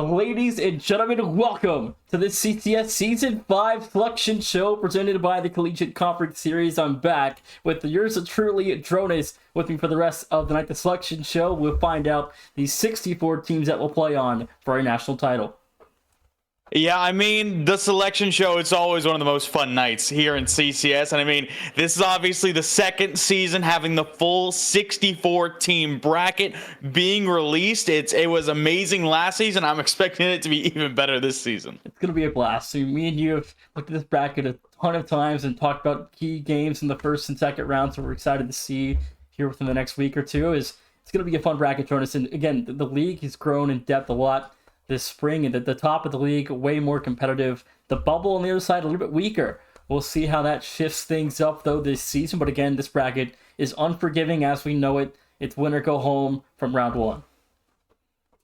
Ladies and gentlemen, welcome to the CCS Season 5 Selection Show presented by the Collegiate Conference Series. I'm back with yours truly, Dronis, with me for the rest of the night. The Selection Show, we'll find out the 64 teams that will play on for a national title. Yeah, I mean, the selection show, it's always one of the most fun nights here in CCS. And I mean, this is obviously the second season having the full 64-team bracket being released. It was amazing last season. I'm expecting it to be even better this season. It's going to be a blast. So me and you have looked at this bracket a ton of times and talked about key games in the first and second round. So we're excited to see here within the next week or two. It's going to be a fun bracket, Jonas. And again, the league has grown in depth a lot this spring, and at the top of the league, way more competitive. The bubble on the other side, a little bit weaker. We'll see how that shifts things up, though, this season. But again, this bracket is unforgiving as we know it. It's win or go home from round one.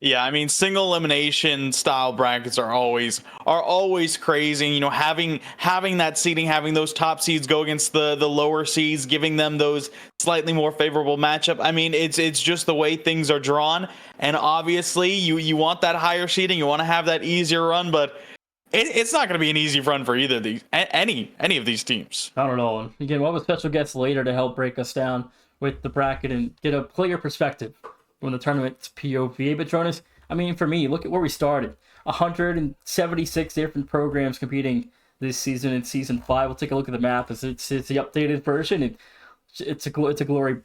Yeah, I mean, single elimination style brackets are always crazy. You know, having that seeding, having those top seeds go against the lower seeds, giving them those slightly more favorable matchup. I mean, it's just the way things are drawn. And obviously, you want that higher seeding, you want to have that easier run, but it's not going to be an easy run for either of these, any of these teams. Not at all. And again, we'll have a special guest later to help break us down with the bracket and get a player perspective when the tournament's POV. But Jonas, I mean, for me, look at where we started. 176 different programs competing this season in Season 5. We'll take a look at the map. It's the updated version. It's a glory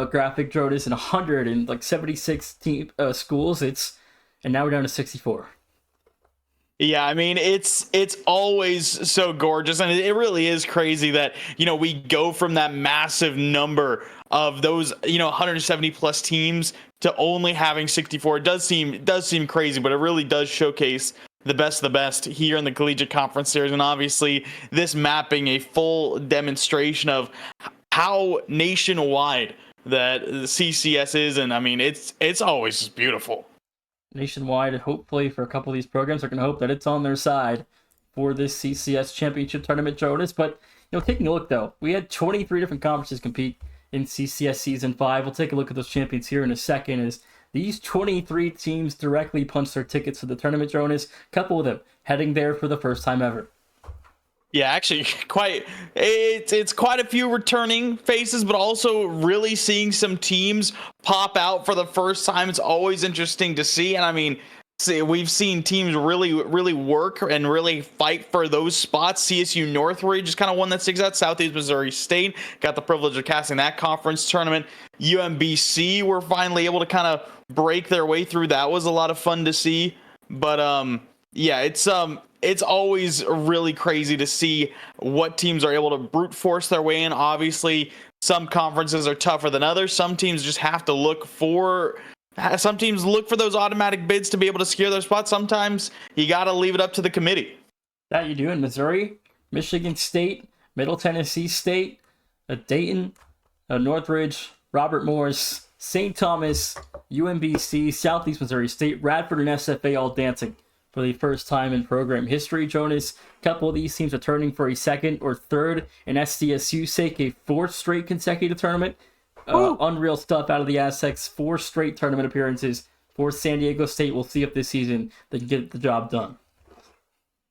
graphic, Jonas, and 176 schools. And now we're down to 64. Yeah, I mean, it's always so gorgeous, and it really is crazy that, you know, we go from that massive number of those, 170 plus teams to only having 64. It does seem crazy, but it really does showcase the best of the best here in the Collegiate Conference Series, and obviously this mapping a full demonstration of how nationwide that the CCS is, and I mean, it's always just beautiful. Nationwide, hopefully for a couple of these programs, are going to hope that it's on their side for this CCS Championship Tournament, Jonas. But, taking a look, though, we had 23 different conferences compete in CCS Season 5. We'll take a look at those champions here in a second, as these 23 teams directly punch their tickets to the tournament, Jonas. A couple of them heading there for the first time ever. Yeah, actually, it's quite a few returning faces, but also really seeing some teams pop out for the first time. It's always interesting to see, and I mean, we've seen teams really work and really fight for those spots. CSU Northridge is kind of one that sticks out. Southeast Missouri State got the privilege of casting that conference tournament. UMBC were finally able to kind of break their way through. That was a lot of fun to see, but yeah, it's always really crazy to see what teams are able to brute force their way in. Obviously, some conferences are tougher than others. Some teams just have to look for those automatic bids to be able to secure their spots. Sometimes you got to leave it up to the committee. That you do in Missouri, Michigan State, Middle Tennessee State, Dayton, Northridge, Robert Morris, St. Thomas, UMBC, Southeast Missouri State, Radford, and SFA all dancing for the first time in program history, Jonas. A couple of these teams returning for a second or third, and SDSU's sake, a fourth straight consecutive tournament. Unreal stuff out of the Aztecs. 4 straight tournament appearances for San Diego State. We'll see if this season they can get the job done.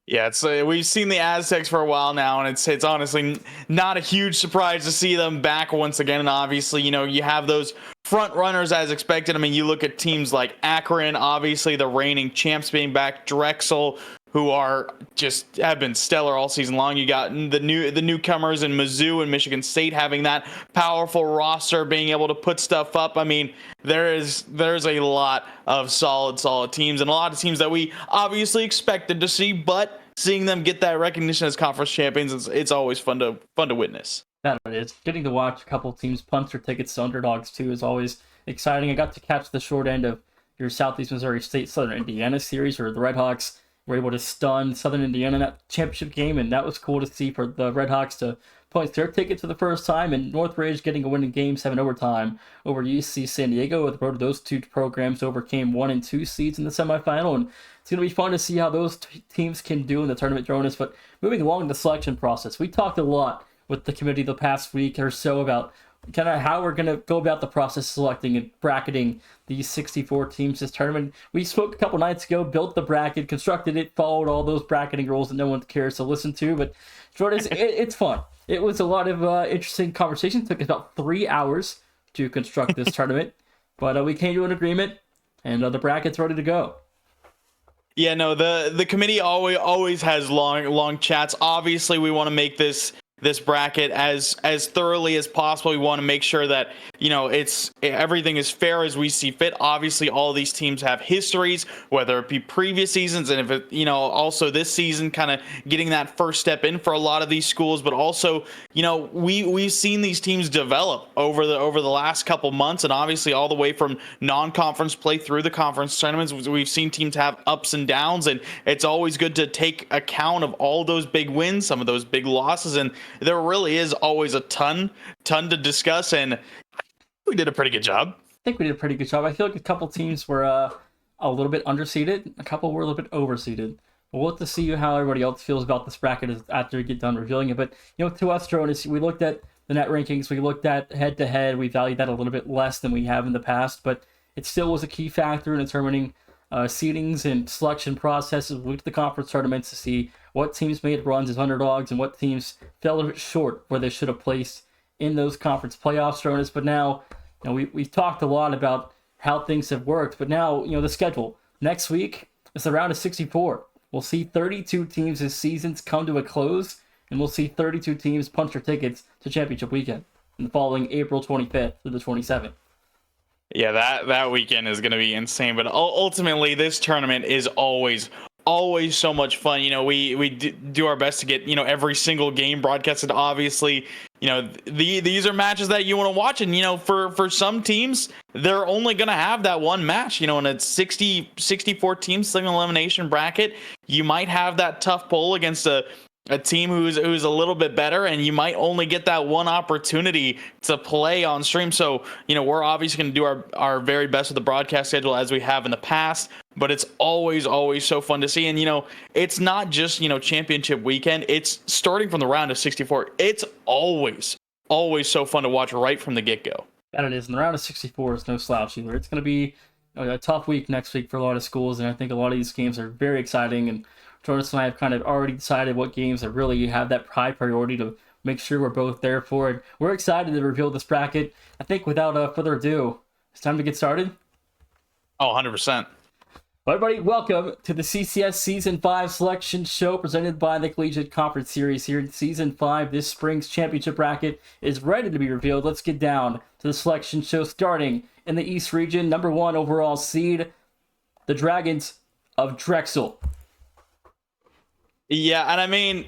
Yeah, we've seen the Aztecs for a while now, and it's honestly not a huge surprise to see them back once again. And obviously, you have those front runners as expected. I mean, you look at teams like Akron, obviously the reigning champs being back, Drexel, who have been stellar all season long. You got the newcomers in Mizzou and Michigan State having that powerful roster, being able to put stuff up. I mean, there's a lot of solid teams, and a lot of teams that we obviously expected to see, but seeing them get that recognition as conference champions, it's always fun to witness. That it is. Getting to watch a couple teams punch their tickets to underdogs too is always exciting. I got to catch the short end of your Southeast Missouri State Southern Indiana series, where the Redhawks were able to stun Southern Indiana in that championship game, and that was cool to see for the Redhawks to punch their tickets for the first time, and Northridge getting a win in Game 7 overtime over UC San Diego. With both of those two programs overcame 1 and 2 seeds in the semifinal, and it's going to be fun to see how those teams can do in the tournament, Jonas. But moving along the selection process, we talked a lot with the committee the past week or so about kind of how we're going to go about the process selecting and bracketing these 64 teams this tournament. We spoke a couple nights ago, built the bracket, constructed it, followed all those bracketing rules that no one cares to listen to. But Jordan, it's fun. It was a lot of interesting conversation. It took us about 3 hours to construct this tournament, but we came to an agreement, and the bracket's ready to go. Yeah, no, the committee always has long chats. Obviously, we want to make this bracket as thoroughly as possible. We want to make sure that, it's everything is fair as we see fit. Obviously, all these teams have histories, whether it be previous seasons and if it, also this season, kind of getting that first step in for a lot of these schools. But also, we've seen these teams develop over the last couple months, and obviously all the way from non-conference play through the conference tournaments, we've seen teams have ups and downs, and it's always good to take account of all those big wins, some of those big losses, and there really is always a ton to discuss, and we did a pretty good job. I think we did a pretty good job. I feel like a couple teams were a little bit underseeded, a couple were a little bit overseeded. We'll have to see how everybody else feels about this bracket after we get done revealing it. But, to us, Jonas, we looked at the net rankings, we looked at head-to-head, we valued that a little bit less than we have in the past, but it still was a key factor in determining seedings and selection processes. We looked at the conference tournaments to see what teams made runs as underdogs and what teams fell a little bit short where they should have placed in those conference playoffs, Jonas. But now, we've talked a lot about how things have worked, but now, the schedule. Next week is the round of 64. We'll see 32 teams as seasons come to a close, and we'll see 32 teams punch their tickets to championship weekend in the following April 25th to the 27th. Yeah, that weekend is going to be insane. But ultimately, this tournament is always so much fun. We do our best to get every single game broadcasted. Obviously, these are matches that you want to watch, and for some teams, they're only going to have that one match. In a 64 team single elimination bracket, you might have that tough pull against a team who's a little bit better, and you might only get that one opportunity to play on stream. So, we're obviously going to do our very best with the broadcast schedule as we have in the past, but it's always so fun to see. And, it's not just, championship weekend. It's starting from the round of 64. It's always so fun to watch right from the get-go. And it is. And the round of 64 is no slouch either. It's going to be a tough week next week for a lot of schools, and I think a lot of these games are very exciting, and Jonas and I have kind of already decided what games that really have that high priority to make sure we're both there for it. We're excited to reveal this bracket. I think without further ado, it's time to get started. Oh, 100%. Well, everybody, welcome to the CCS Season 5 Selection Show presented by the Collegiate Conference Series here in Season 5. This spring's championship bracket is ready to be revealed. Let's get down to the selection show starting in the East region. Number 1 overall seed, the Dragons of Drexel. Yeah, and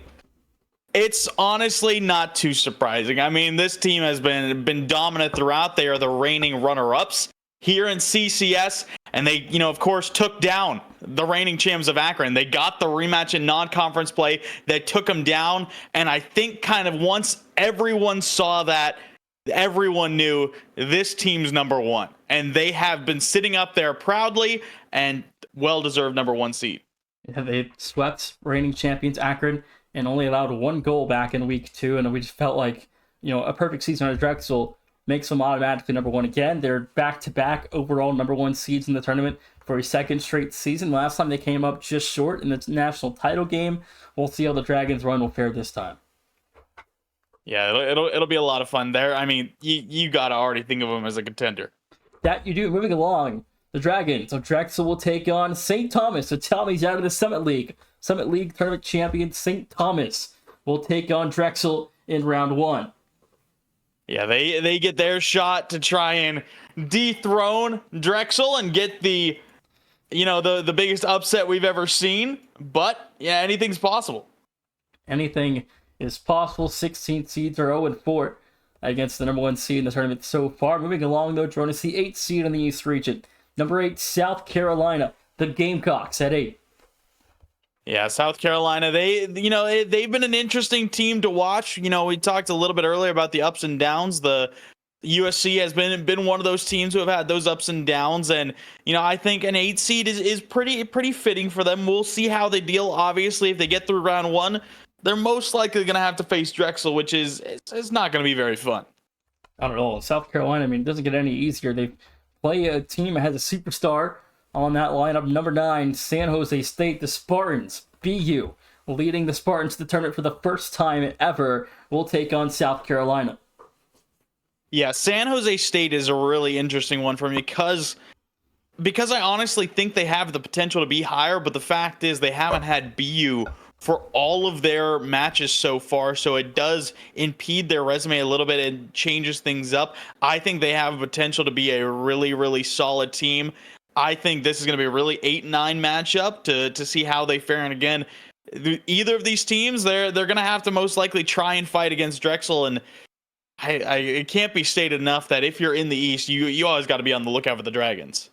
it's honestly not too surprising. This team has been dominant throughout. They are the reigning runner-ups here in CCS, and they, of course, took down the reigning champs of Akron. They got the rematch in non-conference play. They took them down, and I think kind of once everyone saw that, everyone knew this team's number 1, and they have been sitting up there proudly and well-deserved number 1 seed. Yeah, they swept reigning champions Akron and only allowed 1 goal back in week 2, and we just felt like, a perfect season out of Drexel makes them automatically number 1 again. They're back-to-back overall number 1 seeds in the tournament for a second straight season. Last time they came up just short in the national title game. We'll see how the Dragons run will fare this time. Yeah, it'll be a lot of fun there. You gotta already think of them as a contender. That you do. Moving along. The Dragons of Drexel will take on St. Thomas. So Tommy's out of the Summit League. Summit League tournament champion St. Thomas will take on Drexel in round 1. Yeah, they get their shot to try and dethrone Drexel and get the biggest upset we've ever seen. But yeah, anything's possible. Anything is possible. 16 seeds are 0-4 against the number 1 seed in the tournament so far. Moving along though, Jonas, the 8th seed in the East region. Number 8, South Carolina, the Gamecocks at 8. Yeah, South Carolina, they've been an interesting team to watch. We talked a little bit earlier about the ups and downs. The USC has been one of those teams who have had those ups and downs, and I think an 8 seed is pretty fitting for them. We'll see how they deal. Obviously, if they get through round 1, they're most likely going to have to face Drexel, which is not going to be very fun. I don't know. South Carolina, I mean, it doesn't get any easier. They play a team that has a superstar on that lineup. Number 9, San Jose State, the Spartans, BU, leading the Spartans to the tournament for the first time ever, will take on South Carolina. Yeah, San Jose State is a really interesting one for me because I honestly think they have the potential to be higher, but the fact is they haven't had BU for all of their matches so far, so it does impede their resume a little bit and changes things up. I think they have potential to be a really, really solid team. I think this is going to be a really 8-9 matchup to see how they fare. And again, either of these teams, they're going to have to most likely try and fight against Drexel. And it can't be stated enough that if you're in the East, you always got to be on the lookout for the Dragons.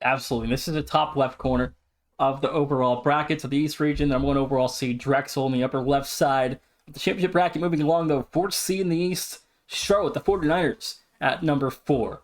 Absolutely. This is the top left corner of the overall brackets of the East region. Number 1 overall seed, Drexel, in the upper left side of the championship bracket. Moving along, though, 4th seed in the East, Charlotte, the 49ers, at number 4.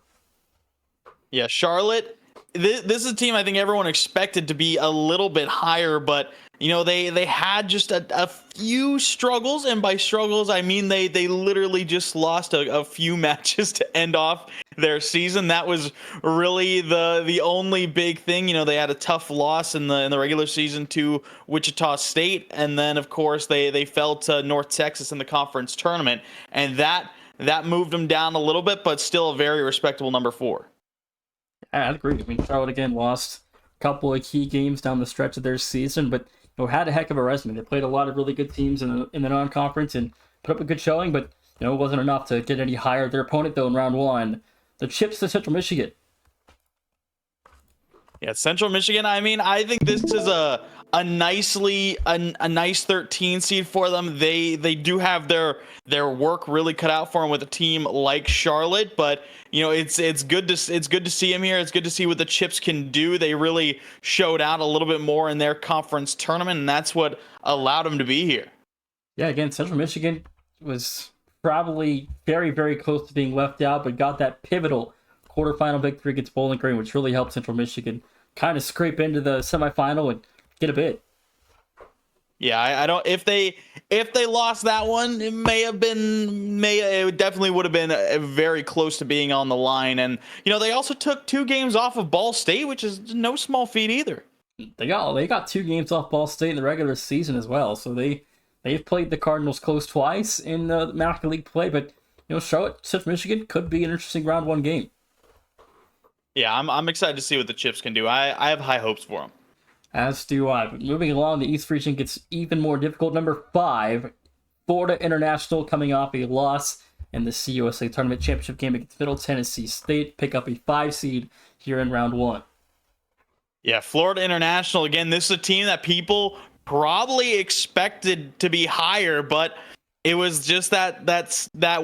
Yeah, Charlotte. This is a team I think everyone expected to be a little bit higher, but they had just a few struggles, and by struggles I mean they literally just lost a few matches to end off their season. That was really the only big thing. They had a tough loss in the regular season to Wichita State, and then of course they fell to North Texas in the conference tournament, and that moved them down a little bit, but still a very respectable number 4. I agree. I mean, Charlotte again lost a couple of key games down the stretch of their season, but had a heck of a resume. They played a lot of really good teams in the non-conference and put up a good showing, but it wasn't enough to get any higher. Their opponent, though, in round 1, the Chips to Central Michigan. Yeah, Central Michigan. I mean, I think this is a nice 13 seed for them. They do have their work really cut out for them with a team like Charlotte, but it's good to see them here. It's good to see what the Chips can do. They really showed out a little bit more in their conference tournament, and that's what allowed them to be here. Yeah, again, Central Michigan was probably very, very close to being left out, but got that pivotal quarterfinal victory against Bowling Green, which really helped Central Michigan kind of scrape into the semifinal and get a bid. Yeah, I don't. If they lost that one, it definitely would have been very close to being on the line. And they also took 2 games off of Ball State, which is no small feat either. They got 2 games off Ball State in the regular season as well. So they've played the Cardinals close twice in the American League play, but Charlotte, Central Michigan could be an interesting round 1 game. Yeah, I'm excited to see what the Chips can do. I have high hopes for them. As do I. But moving along, the East region gets even more difficult. Number 5, Florida International, coming off a loss in the CUSA Tournament Championship game against Middle Tennessee State. Pick up a 5 seed here in round 1. Yeah, Florida International, again, this is a team that people probably expected to be higher, but it was just that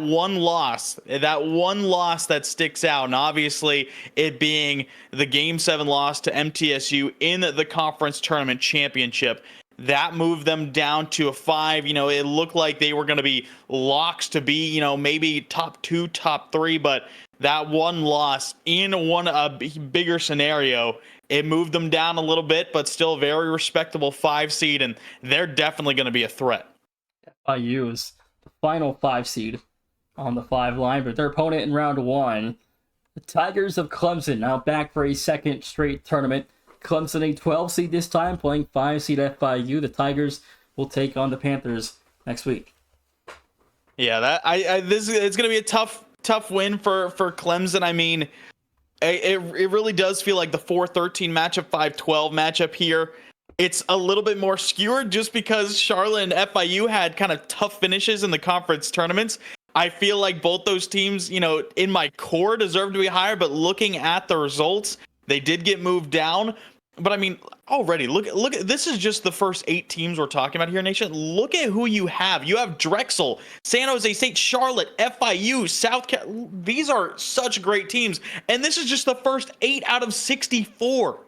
one loss that sticks out, and obviously it being the Game 7 loss to MTSU in the conference tournament championship. That moved them down to a 5. It looked like they were going to be locks to be, maybe top 2, top 3, but that one loss in a bigger scenario, it moved them down a little bit, but still a very respectable 5 seed, and they're definitely going to be a threat. FIU is the final 5 seed on the 5 line, but their opponent in round 1, the Tigers of Clemson, now back for a second straight tournament. Clemson a 12 seed this time, playing 5 seed FIU. The Tigers will take on the Panthers next week. Yeah, it's going to be a tough win for Clemson. I mean, it really does feel like the 4-13 matchup, 5-12 matchup here. It's a little bit more skewered just because Charlotte and FIU had kind of tough finishes in the conference tournaments. I feel like both those teams, in my core deserve to be higher, but looking at the results, they did get moved down. But I mean, already look at this is just the first 8 teams we're talking about here, Nation. Look at who you have. You have Drexel, San Jose State, Charlotte, FIU, South Carolina. These are such great teams, and this is just the first 8 out of 64.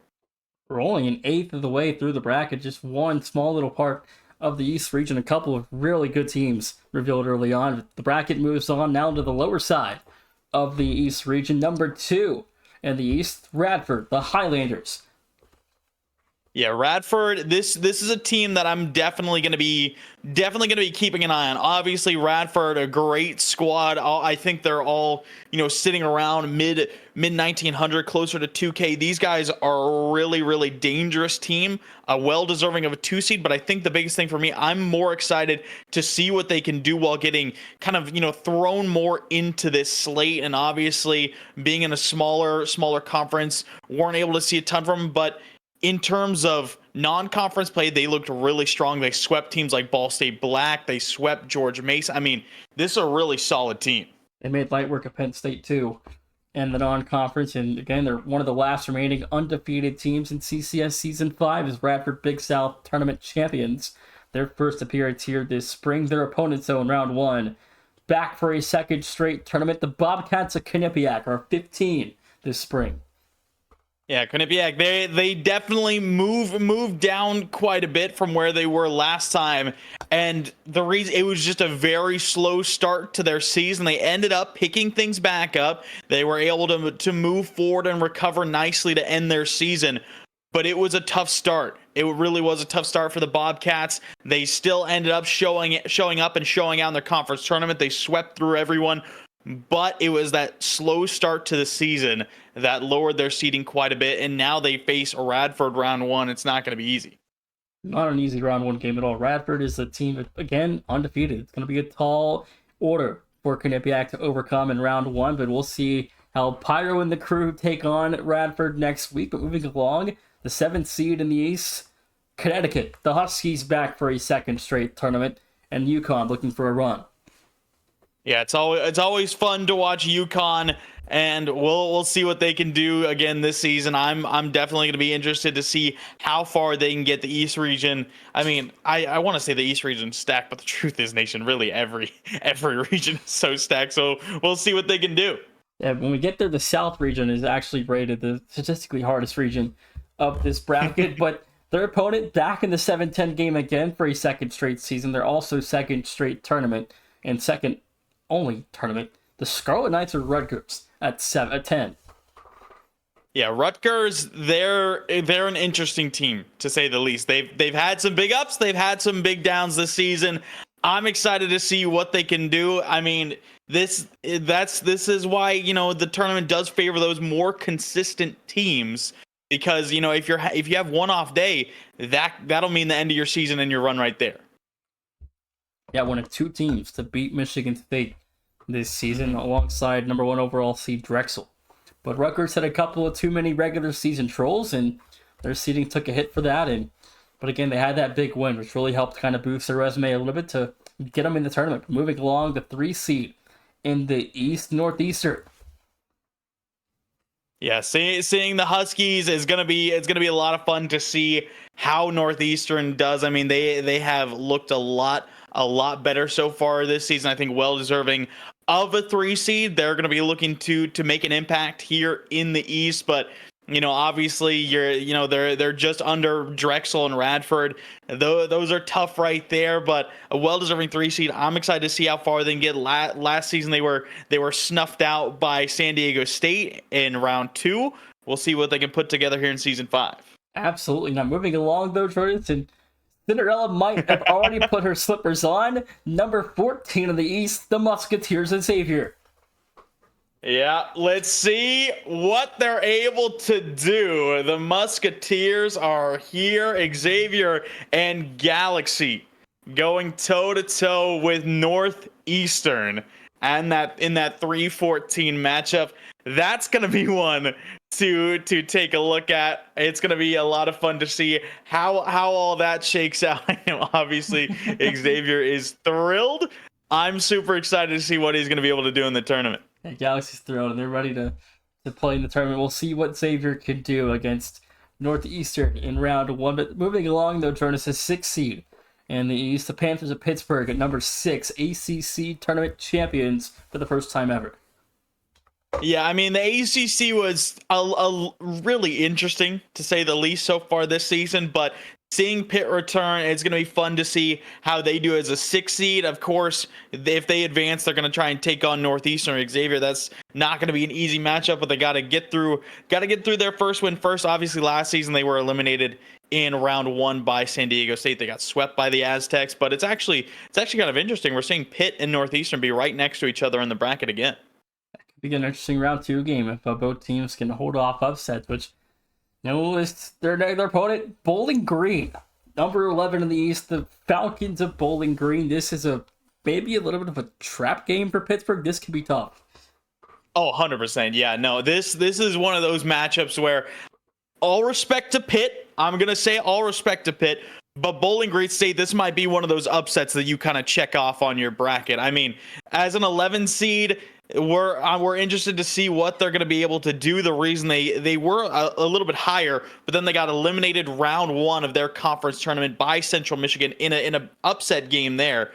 We're only an eighth of the way through the bracket, just one small little part of the East region. A couple of really good teams revealed early on. The bracket moves on now to the lower side of the East region. Number 2 in the East, Radford, the Highlanders. Yeah, Radford. This is a team that I'm definitely gonna be keeping an eye on. Obviously, Radford, a great squad. I think they're all sitting around mid 1900, closer to 2K. These guys are a really dangerous team, well deserving of a 2 seed. But I think the biggest thing for me, I'm more excited to see what they can do while getting kind of thrown more into this slate. And obviously, being in a smaller conference, weren't able to see a ton from them, but in terms of non-conference play, they looked really strong. They swept teams like Ball State Black. They swept George Mason. I mean, this is a really solid team. They made light work of Penn State too in the non-conference, and again, they're one of the last remaining undefeated teams in CCS Season 5 as Radford Big South Tournament champions. Their first appearance here this spring. Their opponents, though, in round 1, back for a second straight tournament. The Bobcats of Quinnipiac are 15 this spring. Yeah, Quinnipiac, they definitely moved down quite a bit from where they were last time, and the reason it was just a very slow start to their season. They ended up picking things back up. They were able to move forward and recover nicely to end their season, but it was a tough start. It really was a tough start for the Bobcats. They still ended up showing up and showing out in their conference tournament. They swept through everyone. But it was that slow start to the season that lowered their seeding quite a bit, and now they face Radford round 1. It's not going to be easy. Not an easy round 1 game at all. Radford is a team, again, undefeated. It's going to be a tall order for Quinnipiac to overcome in round 1, but we'll see how Pyro and the crew take on Radford next week. But moving along, the 7th seed in the East, Connecticut. The Huskies back for a second straight tournament, and UConn looking for a run. Yeah, it's always fun to watch UConn, and we'll see what they can do again this season. I'm definitely going to be interested to see how far they can get the East region. I mean, I want to say the East region stacked, but the truth is, Nation, really every region is so stacked. So we'll see what they can do. Yeah, when we get there, the South region is actually rated the statistically hardest region of this bracket, but their opponent back in the 7-10 game again for a second straight season. They're also second straight tournament and second only tournament. The Scarlet Knights are Rutgers at 10. Yeah, Rutgers, they're an interesting team to say the least. They've had some big ups, they've had some big downs this season. I'm excited to see what they can do. I mean, this is why the tournament does favor those more consistent teams, because if you have one off day, that'll mean the end of your season and your run right there. Yeah, one of 2 teams to beat Michigan State this season alongside number 1 overall seed Drexel. But Rutgers had a couple of too many regular season trolls, and their seeding took a hit for that. But again, they had that big win, which really helped kind of boost their resume a little bit to get them in the tournament. Moving along, the 3 seed in the East, Northeastern. Yeah, seeing the Huskies is gonna be a lot of fun to see how Northeastern does. I mean, they have looked a lot better so far this season. I think well deserving of a 3 seed. They're going to be looking to make an impact here in the East, but obviously they're just under Drexel and Radford. Those are tough right there, but a well deserving 3 seed. I'm excited to see how far they can get. Last season they were snuffed out by San Diego State in round 2. We'll see what they can put together here in season 5. Absolutely. Now moving along though, Jordan, Cinderella might have already put her slippers on. Number 14 in the East, the Musketeers of Xavier. Yeah, let's see what they're able to do. The Musketeers are here. Xavier and Galaxy going toe-to-toe with Northeastern, and in that 3-14 matchup. That's going to be one to take a look at. It's going to be a lot of fun to see how all that shakes out. Obviously, Xavier is thrilled. I'm super excited to see what he's going to be able to do in the tournament. Yeah, Galaxy's thrilled, and they're ready to play in the tournament. We'll see what Xavier can do against Northeastern in round 1. But moving along, though, Jordan, is a 6 seed in the East. The Panthers of Pittsburgh at number 6, ACC tournament champions for the first time ever. Yeah, I mean, the ACC was a really interesting, to say the least, so far this season, but seeing Pitt return, it's going to be fun to see how they do as a 6 seed. Of course, if they advance, they're going to try and take on Northeastern Xavier. That's not going to be an easy matchup, but they got to get through their first win first. Obviously, last season they were eliminated in round 1 by San Diego State. They got swept by the Aztecs, but it's actually kind of interesting. We're seeing Pitt and Northeastern be right next to each other in the bracket again. Be an interesting round 2 game if both teams can hold off upsets, which it's their opponent, Bowling Green, number 11 in the East, the Falcons of Bowling Green. This is maybe a little bit of a trap game for Pittsburgh. This could be tough. Oh, 100%. Yeah, no, this is one of those matchups where all respect to Pitt. I'm going to say all respect to Pitt, but Bowling Green State, this might be one of those upsets that you kind of check off on your bracket. I mean, as an 11 seed, we're interested to see what they're going to be able to do. The reason they were a little bit higher, but then they got eliminated round 1 of their conference tournament by Central Michigan in a upset game there,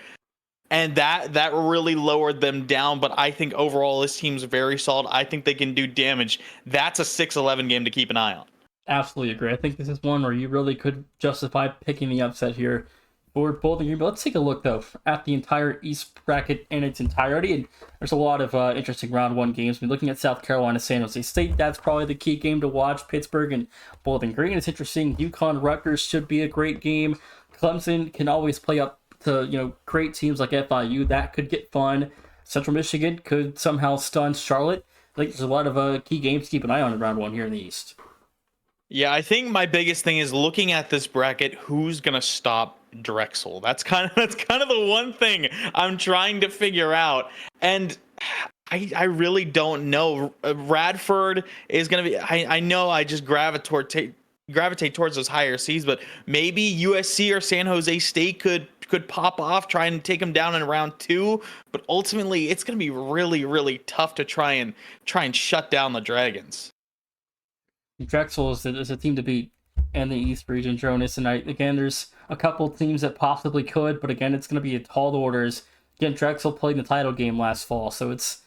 and that really lowered them down. But I think overall this team's very solid. I think they can do damage. That's a 6-11 game to keep an eye on. Absolutely agree. I think this is one where you really could justify picking the upset here for Bowling Green. But let's take a look, though, at the entire East bracket in its entirety. And there's a lot of interesting round 1 games. We're looking at South Carolina, San Jose State. That's probably the key game to watch. Pittsburgh and Bowling Green. It's interesting. UConn Rutgers should be a great game. Clemson can always play up to great teams like FIU. That could get fun. Central Michigan could somehow stun Charlotte. I think there's a lot of key games to keep an eye on in round 1 here in the East. Yeah, I think my biggest thing is looking at this bracket, who's going to stop Drexel. That's kind of the one thing I'm trying to figure out. And I really don't know. Radford is going to be, I know I just gravitate towards those higher seeds, but maybe USC or San Jose State could pop off, try and take them down in round 2. But ultimately, it's going to be really, really tough to try and shut down the Dragons. Drexel is a team to beat in the East region, Jonas. And again, there's a couple teams that possibly could, but again, it's going to be a tall orders. Again, Drexel played in the title game last fall, so it's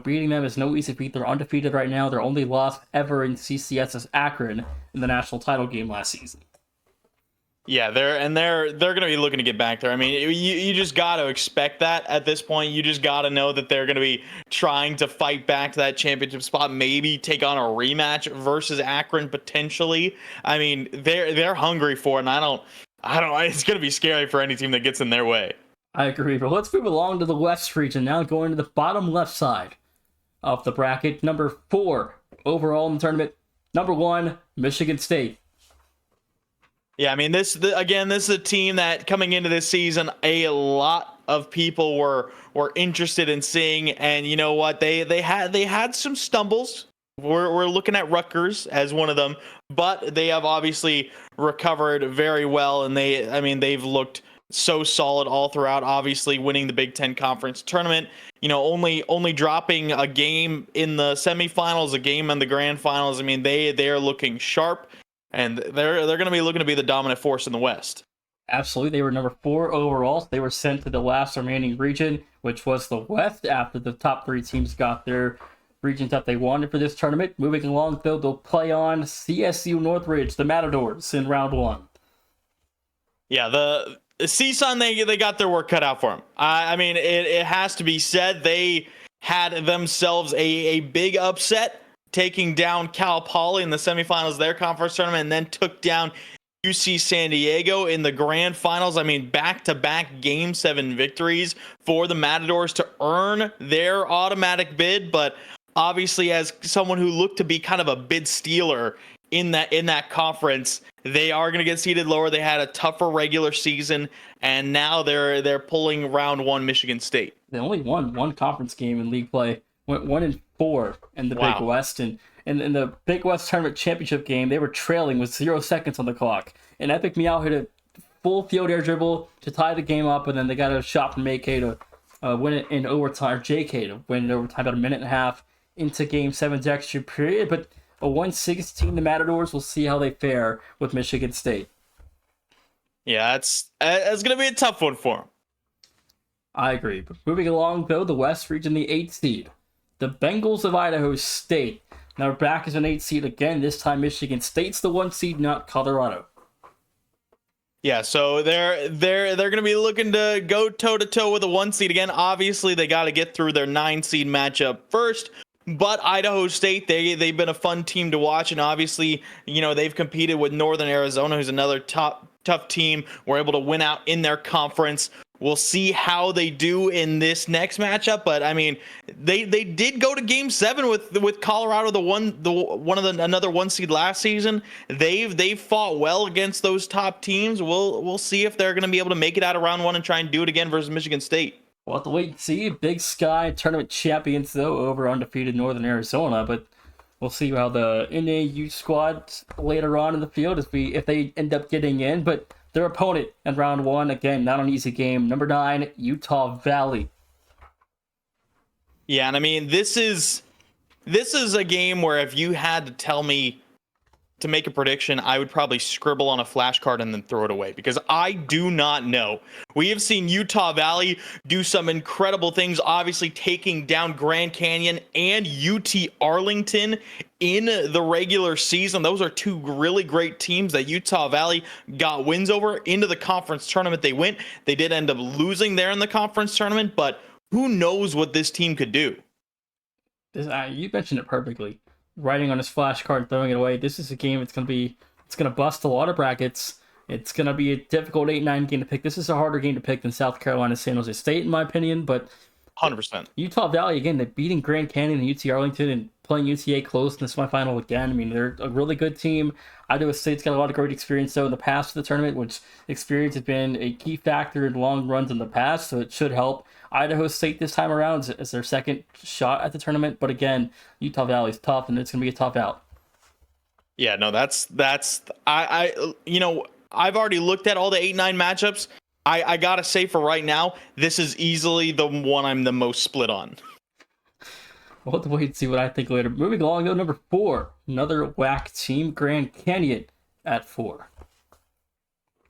beating them is no easy feat. They're undefeated right now. Their only loss ever in CCS is Akron in the national title game last season. Yeah, they're going to be looking to get back there. I mean, you just got to expect that at this point. You just got to know that they're going to be trying to fight back to that championship spot, maybe take on a rematch versus Akron potentially. I mean, they're hungry for it, and I don't it's going to be scary for any team that gets in their way. I agree, but let's move along to the West region now, going to the bottom left side of the bracket. Number 4 overall in the tournament. Number 1, Michigan State. Yeah, I mean, this is a team that coming into this season, a lot of people were interested in seeing, and you know what? They had some stumbles. We're looking at Rutgers as one of them, but they have obviously recovered very well, and they've looked so solid all throughout. Obviously, winning the Big Ten Conference tournament. Only dropping a game in the semifinals, a game in the grand finals. I mean, they are looking sharp. And they're going to be looking to be the dominant force in the West. Absolutely. They were number 4 overall. So they were sent to the last remaining region, which was the West, after the top 3 teams got their regions that they wanted for this tournament. Moving along, though, they'll play on CSU Northridge, the Matadors, in round 1. Yeah, the CSUN, they got their work cut out for them. I mean, it has to be said, they had themselves a big upset, taking down Cal Poly in the semifinals of their conference tournament, and then took down UC San Diego in the grand finals. I mean, back-to-back Game 7 victories for the Matadors to earn their automatic bid. But obviously, as someone who looked to be kind of a bid stealer in that conference, they are going to get seeded lower. They had a tougher regular season, and now they're pulling round 1 Michigan State. They only won one conference game in league play. Went 1-4 in the Big West, and in the Big West Tournament Championship game, they were trailing with 0 seconds on the clock. And Epic Meow hit a full field air dribble to tie the game up, and then they got a shot from AK to win it in overtime, or JK to win it in overtime, about a minute and a half into Game 7's extra period. But a 1-16, the Matadors will see how they fare with Michigan State. Yeah, it's going to be a tough one for them. I agree. But moving along, though, the West region, the 8th seed. The Bengals of Idaho State. Now we're back as an 8 seed again. This time Michigan State's the 1 seed, not Colorado. Yeah, so they're going to be looking to go toe to toe with a 1 seed again. Obviously, they got to get through their 9 seed matchup first. But Idaho State, they've been a fun team to watch, and obviously, they've competed with Northern Arizona, who's another tough team. Were able to win out in their conference. We'll see how they do in this next matchup, but I mean, they did go to Game 7 with Colorado, another 1 seed last season. They've fought well against those top teams. We'll see if they're going to be able to make it out of round 1 and try and do it again versus Michigan State. We'll have to wait and see. Big Sky tournament champions, though, over undefeated Northern Arizona. But we'll see how the NAU squad later on in the field if they end up getting in. But their opponent in round 1, again, not an easy game. Number 9, Utah Valley. Yeah, and I mean, this is a game where if you had to tell me to make a prediction, I would probably scribble on a flashcard and then throw it away because I do not know. We have seen Utah Valley do some incredible things, obviously taking down Grand Canyon and UT Arlington in the regular season. Those are two really great teams that Utah Valley got wins over. Into the conference tournament they went. They did end up losing there in the conference tournament, but who knows what this team could do. You mentioned it perfectly. Writing on his flashcard, throwing it away. This is a game. It's gonna bust a lot of brackets. It's gonna be a difficult 8-9 game to pick. This is a harder game to pick than South Carolina San Jose State, in my opinion. But 100%. Utah Valley again. They're beating Grand Canyon and UT Arlington and playing UTA close in the semifinal again. I mean, they're a really good team. Idaho State's got a lot of great experience though in the past of the tournament, which experience has been a key factor in long runs in the past, so it should help Idaho State this time around as their second shot at the tournament. But again, Utah Valley's tough, and it's going to be a tough out. Yeah, no, that's I've already looked at all the 8-9 matchups. I gotta say for right now, this is easily the one I'm the most split on. We'll have to wait and see what I think later. Moving along, though, number 4, another WAC team, Grand Canyon at 4.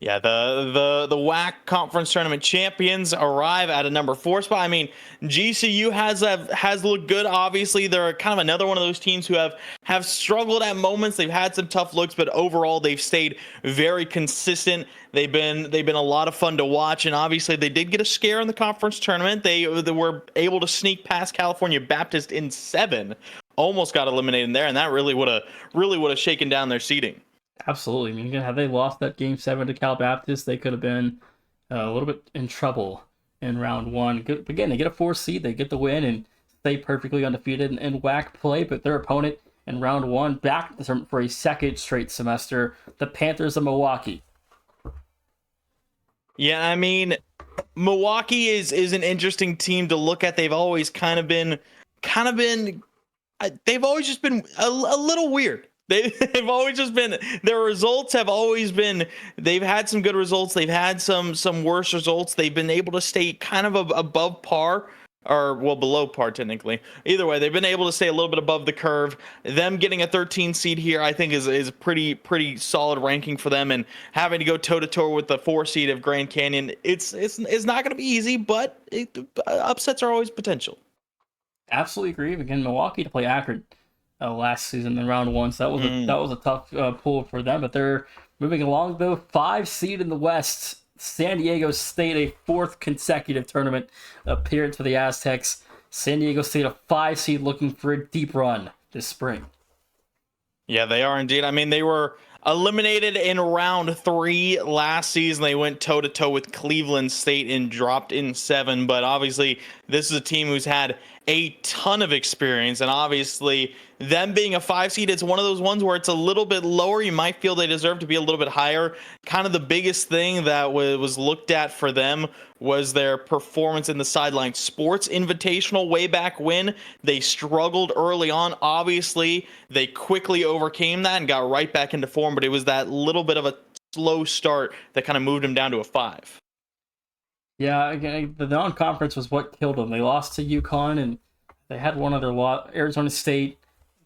Yeah, the WAC conference tournament champions arrive at a number 4 spot. I mean, GCU has looked good. Obviously, they're kind of another one of those teams who have struggled at moments. They've had some tough looks, but overall they've stayed very consistent. They've been a lot of fun to watch, and obviously they did get a scare in the conference tournament. They were able to sneak past California Baptist in 7, almost got eliminated in there, and that really would have shaken down their seeding. Absolutely. I mean, again, had they lost that Game 7 to Cal Baptist, they could have been a little bit in trouble in round 1. Again, they get a 4 seed, they get the win, and stay perfectly undefeated in WAC play, but their opponent in round 1 back to the for a second straight semester, the Panthers of Milwaukee. Yeah, I mean, Milwaukee is an interesting team to look at. They've always they've always just been a little weird. They've always just been, their results have always been, they've had some good results. They've had some worse results. They've been able to stay kind of above par, or well, below par technically. Either way, they've been able to stay a little bit above the curve. Them getting a 13 seed here, I think is a pretty solid ranking for them, and having to go toe to toe with the 4 seed of Grand Canyon, it's not going to be easy, but upsets are always potential. Absolutely agree. Again, Milwaukee to play Akron last season in round 1, so that was a tough pull for them. But they're moving along though. 5 seed in the West, San Diego State, a 4th consecutive tournament appearance for the Aztecs. San Diego State, a 5 seed, looking for a deep run this spring. Yeah, they are indeed. I mean, they were eliminated in round 3 last season. They went toe to toe with Cleveland State and dropped in 7. But obviously, this is a team who's had a ton of experience, and obviously them being a 5 seed, it's one of those ones where it's a little bit lower. You might feel they deserve to be a little bit higher. Kind of the biggest thing that was looked at for them was their performance in the Sideline Sports Invitational way back when. They struggled early on. Obviously, they quickly overcame that and got right back into form, but it was that little bit of a slow start that kind of moved them down to a 5. Yeah, again, the non-conference was what killed them. They lost to UConn, and they had one other loss, Arizona State.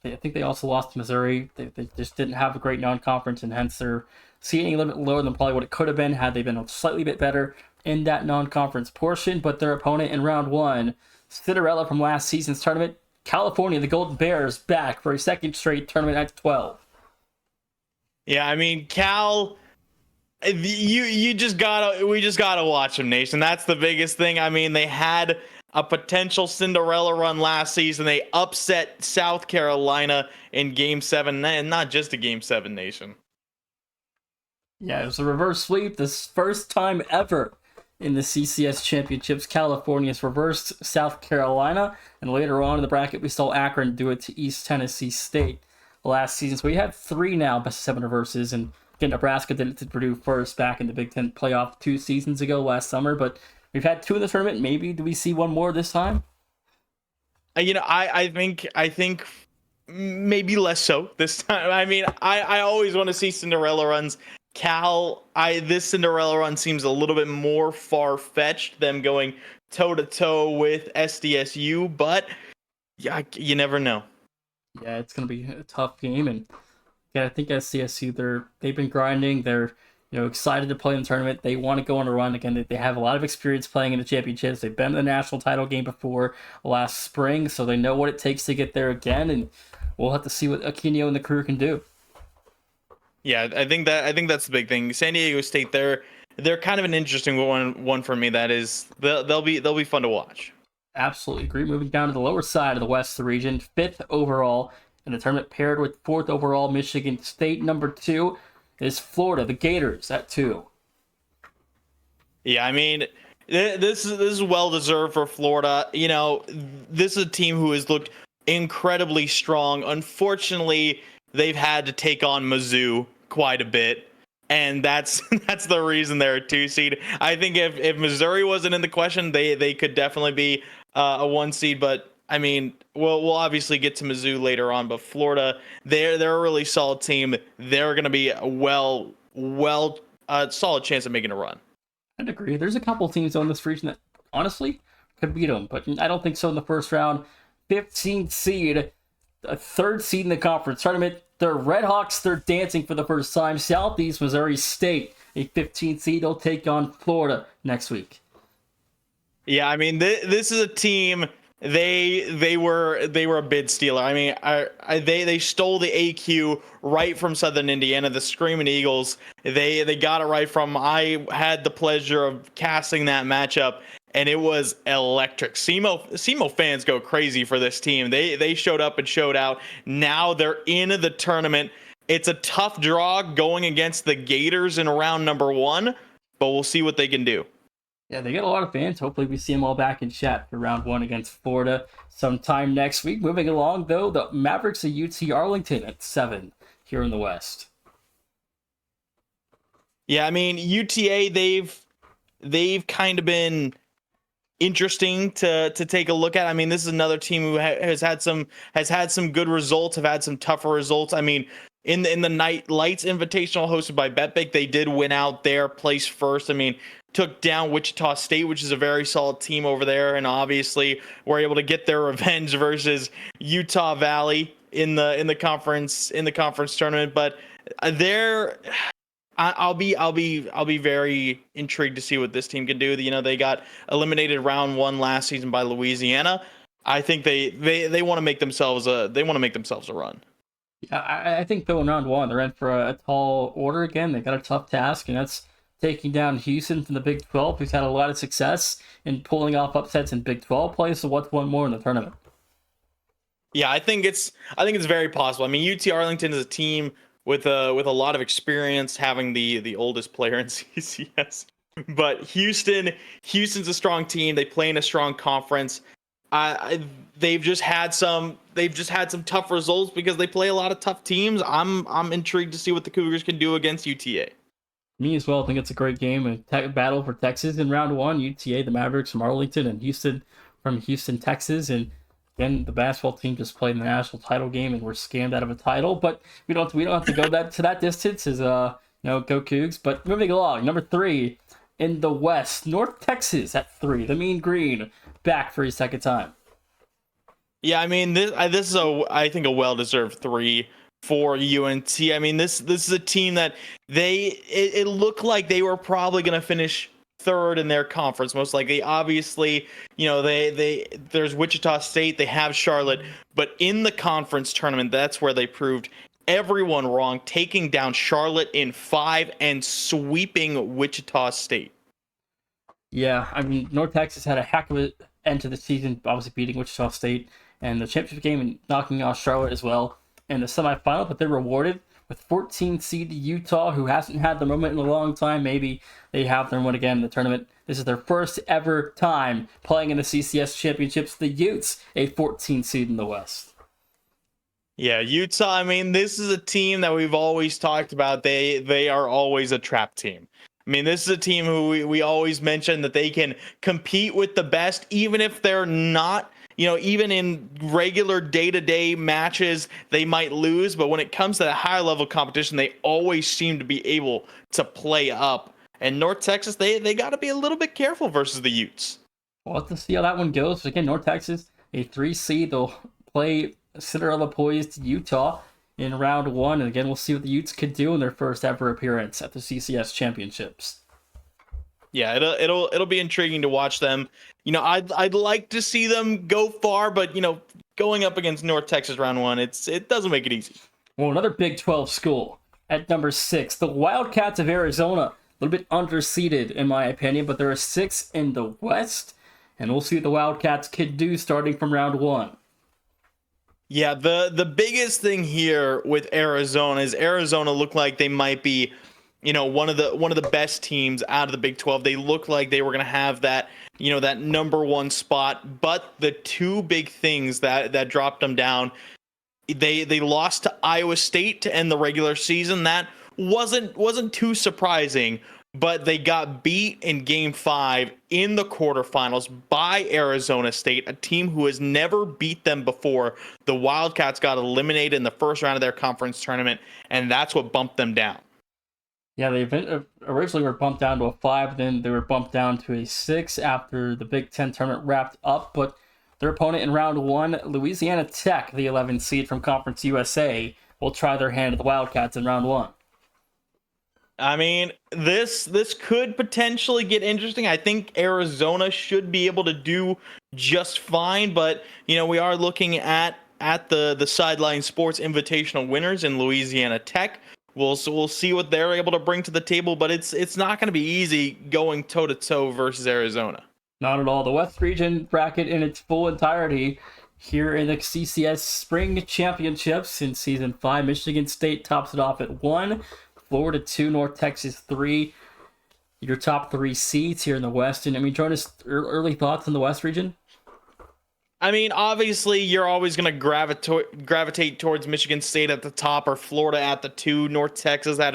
I think they also lost to Missouri. They just didn't have a great non-conference, and hence their seeding a little bit lower than probably what it could have been had they been a slightly bit better in that non-conference portion. But their opponent in round 1, Cinderella from last season's tournament, California, the Golden Bears, back for a 2nd straight tournament at 12. Yeah, I mean, Cal You just gotta we just gotta watch them, Nation. That's the biggest thing. I mean, they had a potential Cinderella run last season. They upset South Carolina in Game 7, and not just a Game 7, Nation. Yeah, it was a reverse sweep. This first time ever in the CCS championships. California's reversed South Carolina, and later on in the bracket, we saw Akron do it to East Tennessee State last season. So we have 3 now best of 7 reverses, and again, Nebraska did it to Purdue first back in the Big Ten playoff 2 seasons ago last summer. But we've had 2 in the tournament. Maybe do we see one more this time? I think maybe less so this time. I mean, I always want to see Cinderella runs. This Cinderella run seems a little bit more far-fetched, them going toe-to-toe with SDSU, but yeah, you never know. Yeah, it's gonna be a tough game, and yeah, I think SCSU they've been grinding. They're excited to play in the tournament. They want to go on a run again. They have a lot of experience playing in the championships. They've been in the national title game before last spring, so they know what it takes to get there again. And we'll have to see what Aquino and the crew can do. Yeah, I think that's the big thing. San Diego State, they're kind of an interesting one for me. That is, they'll be fun to watch. Absolutely agree. Moving down to the lower side of the West region, 5th overall in the tournament, paired with 4th overall Michigan State. Number 2 is Florida, the Gators at 2. Yeah, I mean, this is well deserved for Florida. This is a team who has looked incredibly strong. Unfortunately, they've had to take on Mizzou quite a bit, and that's the reason they're a 2 seed. I think if Missouri wasn't in the question, they could definitely be a 1 seed. But I mean, we'll obviously get to Mizzou later on. But Florida, they're a really solid team. They're going to be a solid chance of making a run. I'd agree. There's a couple teams on this region that honestly could beat them, but I don't think so in the first round. 15th seed, a 3rd seed in the conference tournament. The Red Hawks, they're dancing for the first time. Southeast Missouri State, a 15th seed, will take on Florida next week. Yeah, I mean, this is a team. They were a bid stealer. I mean, they stole the AQ right from Southern Indiana, the Screaming Eagles. They got it right from. I had the pleasure of casting that matchup, and it was electric. SEMO fans go crazy for this team. They showed up and showed out. Now they're in the tournament. It's a tough draw going against the Gators in round number 1, but we'll see what they can do. Yeah, they get a lot of fans. Hopefully we see them all back in chat for round 1 against Florida sometime next week. Moving along, though, the Mavericks of UT Arlington at 7 here in the West. Yeah, I mean, UTA, they've kind of been interesting to take a look at. I mean, this is another team who has had some good results, have had some tougher results. I mean, in the Night Lights Invitational hosted by BetBig, they did win out there, place first. I mean, took down Wichita State, which is a very solid team over there, and obviously were able to get their revenge versus Utah Valley in the conference tournament. But I'll be very intrigued to see what this team can do. They got eliminated round 1 last season by Louisiana. I think they want to make themselves a run. Yeah, I think though in round 1 they're in for a tall order again. They got a tough task, and that's taking down Houston from the Big 12, who's had a lot of success in pulling off upsets in Big 12 play. So what's one more in the tournament? Yeah, I think it's very possible. I mean, UT Arlington is a team with a lot of experience, having the oldest player in CCS. But Houston's a strong team. They play in a strong conference. They've just had some tough results because they play a lot of tough teams. I'm intrigued to see what the Cougars can do against UTA. Me as well. I think it's a great game. A battle for Texas in round 1. UTA, the Mavericks from Arlington, and Houston from Houston, Texas. And again, the basketball team just played in the national title game and were scammed out of a title. But we don't have to go to that distance as go Cougs. But moving along, number 3 in the West, North Texas at 3. The Mean Green back for his 2nd time. Yeah, I mean this is I think a well-deserved 3 for UNT. I mean, this is a team that it looked like they were probably going to finish 3rd in their conference, most likely. Obviously, there's Wichita State, they have Charlotte, but in the conference tournament, that's where they proved everyone wrong, taking down Charlotte in 5 and sweeping Wichita State. Yeah, I mean, North Texas had a heck of an end to the season, obviously beating Wichita State and the championship game and knocking off Charlotte as well in the semifinal, but they're rewarded with 14 seed Utah, who hasn't had the moment in a long time. Maybe they have their one again in the tournament. This is their first ever time playing in the CCS championships. The Utes, a 14 seed in the West. Yeah, Utah, I mean, this is a team that we've always talked about. They are always a trap team. I mean, this is a team who we always mention that they can compete with the best, even if they're not, even in regular day-to-day matches, they might lose. But when it comes to the higher-level competition, they always seem to be able to play up. And North Texas, they got to be a little bit careful versus the Utes. We'll have to see how that one goes. Again, North Texas, a 3 seed. They'll play Cinderella poised Utah in round 1, and again, we'll see what the Utes could do in their first ever appearance at the CCS championships. Yeah, it'll be intriguing to watch them. I'd like to see them go far, but going up against North Texas round 1, it doesn't make it easy. Well, another Big 12 school at number 6, the Wildcats of Arizona, a little bit underseeded in my opinion, but they're a 6 in the West, and we'll see what the Wildcats could do starting from round 1. Yeah, the biggest thing here with Arizona is Arizona looked like they might be, one of the best teams out of the Big 12. They looked like they were going to have that, that number 1 spot. But the two big things that dropped them down, they lost to Iowa State to end the regular season. That wasn't too surprising. But they got beat in Game 5 in the quarterfinals by Arizona State, a team who has never beat them before. The Wildcats got eliminated in the first round of their conference tournament, and that's what bumped them down. Yeah, they originally were bumped down to a 5, then they were bumped down to a 6 after the Big Ten tournament wrapped up. But their opponent in round 1, Louisiana Tech, the 11th seed from Conference USA, will try their hand at the Wildcats in round 1. I mean, this could potentially get interesting. I think Arizona should be able to do just fine, but we are looking at the Sideline Sports Invitational winners in Louisiana Tech. We'll see what they're able to bring to the table, but it's not going to be easy going toe to toe versus Arizona. Not at all. The West Region bracket in its full entirety here in the CCS Spring Championships in Season 5. Michigan State tops it off at 1. Florida 2, North Texas 3. Your top 3 seeds here in the West. And I mean, Jonas, early thoughts on the West region? I mean, obviously, you're always going to gravitate towards Michigan State at the top or Florida at the 2. North Texas had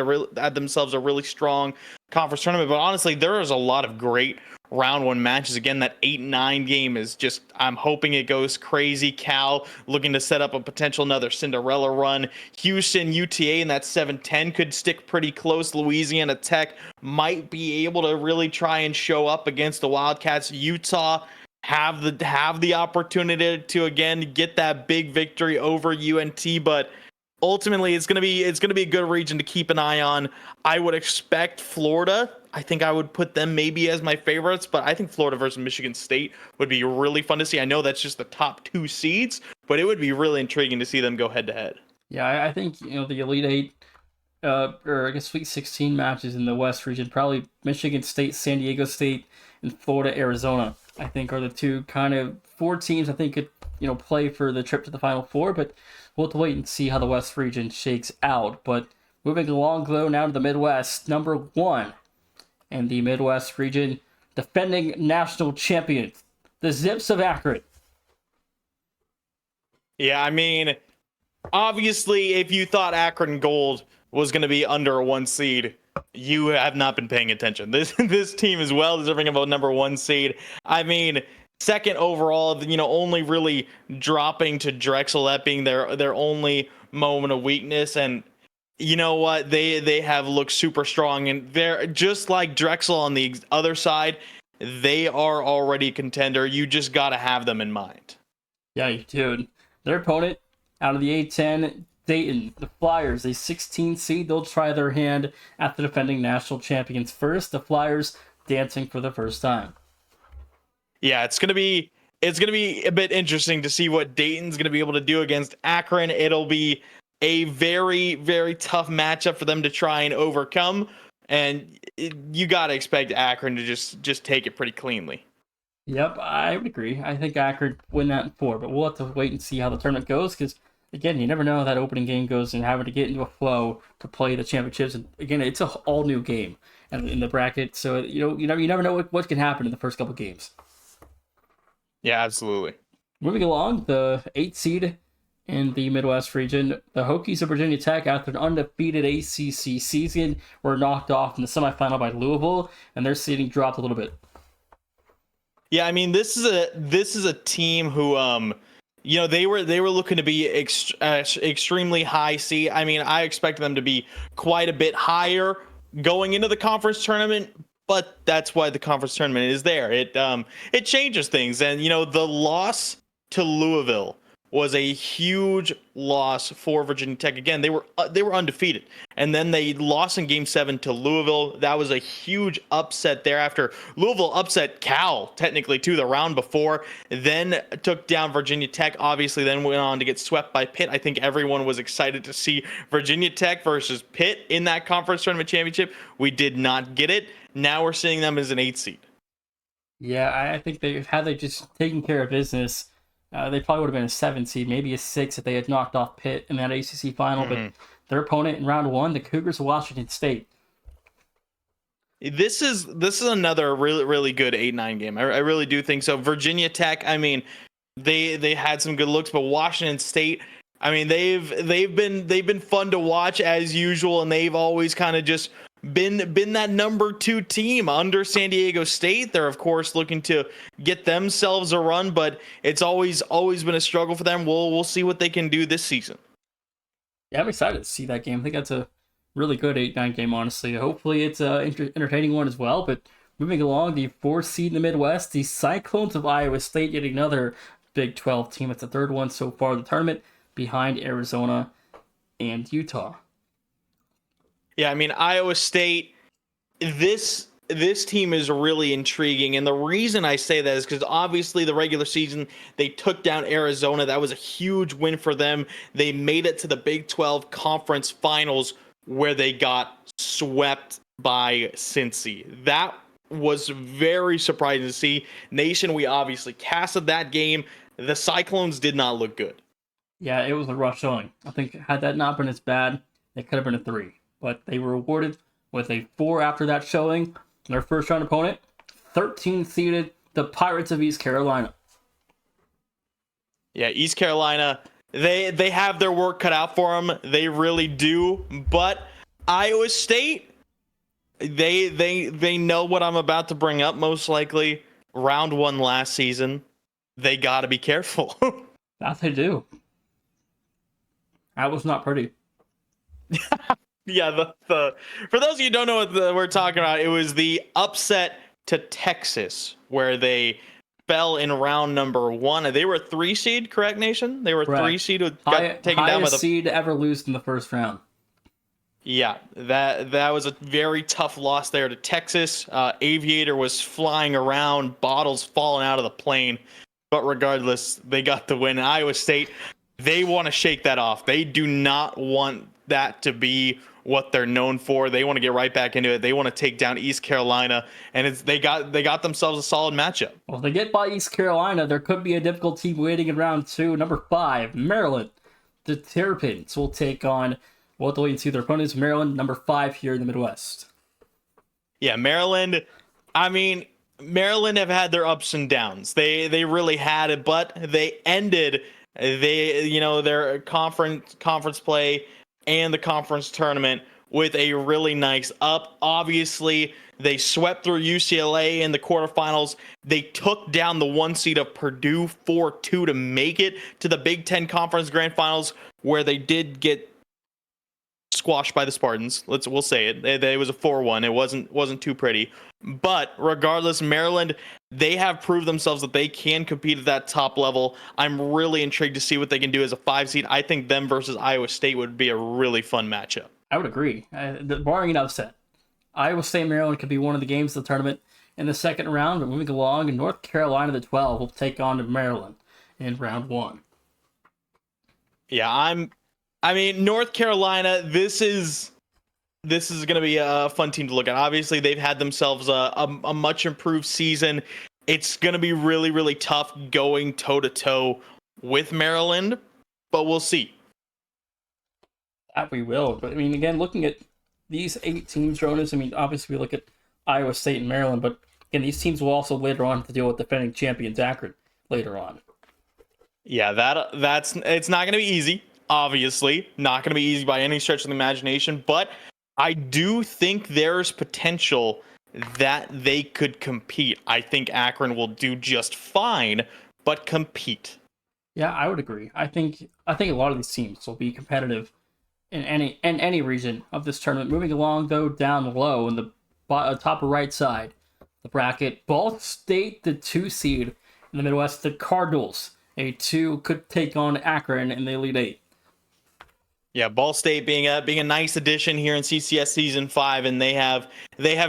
themselves a really strong conference tournament. But honestly, there is a lot of great round 1 matches. Again, that 8-9 game is just, I'm hoping it goes crazy. Cal looking to set up a potential another Cinderella run. Houston, UTA in that 7-10 could stick pretty close. Louisiana Tech might be able to really try and show up against the Wildcats. Utah have the opportunity to again get that big victory over UNT, but ultimately it's gonna be a good region to keep an eye on. I would expect Florida. I think I would put them maybe as my favorites, but I think Florida versus Michigan State would be really fun to see. I know that's just the top 2 seeds, but it would be really intriguing to see them go head to head. Yeah, I think the Elite 8, or I guess Sweet 16 matches in the West region, probably Michigan State, San Diego State, and Florida, Arizona, I think are the 2 kind of 4 teams I think could play for the trip to the Final Four, but we'll have to wait and see how the West region shakes out. But moving along, though, now to the Midwest, number 1 in the Midwest region, defending national champions, the Zips of Akron. Yeah, I mean, obviously, if you thought Akron Gold was going to be under a 1 seed, you have not been paying attention. This team is well deserving of a number 1 seed. I mean, second overall, only really dropping to Drexel, that being their only moment of weakness. And you know what? They have looked super strong, and they're just like Drexel on the other side. They are already a contender. You just got to have them in mind. Yeah, you do. Their opponent out of the A10, Dayton, the Flyers, a 16 seed. They'll try their hand at the defending national champions first. The Flyers dancing for the first time. Yeah, it's gonna be a bit interesting to see what Dayton's gonna be able to do against Akron. It'll be a very, very tough matchup for them to try and overcome. And you got to expect Akron to just take it pretty cleanly. Yep, I would agree. I think Akron win that in 4, but we'll have to wait and see how the tournament goes because, again, you never know how that opening game goes and having to get into a flow to play the championships. And again, it's a all new game in the bracket, so you never know what can happen in the first couple games. Yeah, absolutely. Moving along, the 8th seed in the Midwest region, the Hokies of Virginia Tech, after an undefeated ACC season, were knocked off in the semifinal by Louisville, and their seeding dropped a little bit. Yeah, I mean this is a team who they were looking to be extremely high seed. I mean, I expected them to be quite a bit higher going into the conference tournament, but that's why the conference tournament is there. It changes things, and the loss to Louisville was a huge loss for Virginia Tech. Again, they were undefeated, and then they lost in Game 7 to Louisville. That was a huge upset there after Louisville upset Cal, technically, too, the round before, then took down Virginia Tech, obviously then went on to get swept by Pitt. I think everyone was excited to see Virginia Tech versus Pitt in that conference tournament championship. We did not get it. Now we're seeing them as an 8 seed. Yeah, I think had they just taken care of business, they probably would have been a 7 seed, maybe a 6 if they had knocked off Pitt in that ACC final. But their opponent in round 1, the Cougars of Washington State. This is another really, really good 8-9 game. I really do think so. Virginia Tech, I mean, they had some good looks, but Washington State, I mean, they've been fun to watch as usual, and they've always kind of just been that number 2 team under San Diego State. They're of course looking to get themselves a run, but it's always been a struggle for them. We'll see what they can do this season. Yeah, I'm excited to see that game. I think that's a really good 8-9 game, honestly. Hopefully it's an entertaining one as well. But moving along, the 4th seed in the Midwest, the Cyclones of Iowa State, yet another Big 12 team. It's the 3rd one so far in the tournament, behind Arizona and Utah. Yeah, I mean, Iowa State, this team is really intriguing. And the reason I say that is because obviously the regular season, they took down Arizona. That was a huge win for them. They made it to the Big 12 conference finals where they got swept by Cincy. That was very surprising to see. Nation, we obviously casted that game. The Cyclones did not look good. Yeah, it was a rough showing. I think had that not been as bad, it could have been a 3. But they were awarded with a 4 after that showing. Their first round opponent, 13 seeded, the Pirates of East Carolina. Yeah, East Carolina, they have their work cut out for them. They really do. But Iowa State, they know what I'm about to bring up, most likely. Round 1 last season. They got to be careful. That they do. That was not pretty. Yeah, the for those of you who don't know what we're talking about, it was the upset to Texas where they fell in round number 1. They were a 3 seed, correct, Nation? They were a 3 seed who got taken down by the seed ever lose in the first round. Yeah, that was a very tough loss there to Texas. Aviator was flying around, bottles falling out of the plane, but regardless, they got the win. Iowa State, they want to shake that off. They do not want that to be what they're known for. They want to get right back into it. They want to take down East Carolina, and they got themselves a solid matchup. Well, if they get by East Carolina, there could be a difficult team waiting in round 2. Number 5, Maryland. The Terrapins will take on, we'll have to wait and see their opponents. Maryland, number 5 here in the Midwest. Yeah, Maryland. I mean, Maryland have had their ups and downs. They really had it, but they ended their conference play and the conference tournament with a really nice up. Obviously, they swept through UCLA in the quarterfinals. They took down the 1 seed of Purdue 4-2 to make it to the Big Ten Conference Grand Finals, where they did get squashed by the Spartans. We'll say it. It was a 4-1. It wasn't too pretty. But regardless, Maryland, they have proved themselves that they can compete at that top level. I'm really intrigued to see what they can do as a 5 seed. I think them versus Iowa State would be a really fun matchup. I would agree. Barring an upset, Iowa State Maryland could be one of the games of the tournament in the second round. But moving along, North Carolina, the 12, will take on Maryland in round 1. Yeah, I mean, North Carolina, this is going to be a fun team to look at. Obviously, they've had themselves a much improved season. It's going to be really, really tough going toe to toe with Maryland, but we'll see. That we will. But I mean, again, looking at these 8 teams, Jonas, I mean, obviously we look at Iowa State and Maryland, but again, these teams will also later on have to deal with defending champions Akron later on. Yeah, that's it's not going to be easy. Obviously, not going to be easy by any stretch of the imagination, but I do think there's potential that they could compete. I think Akron will do just fine, but compete. Yeah, I would agree. I think a lot of these teams will be competitive in any region of this tournament. Moving along though, down low in the top right side, the bracket, Ball State, the 2 seed in the Midwest, the Cardinals, a 2 could take on Akron in the Elite 8. Yeah, Ball State being a nice addition here in CCS Season 5, and they have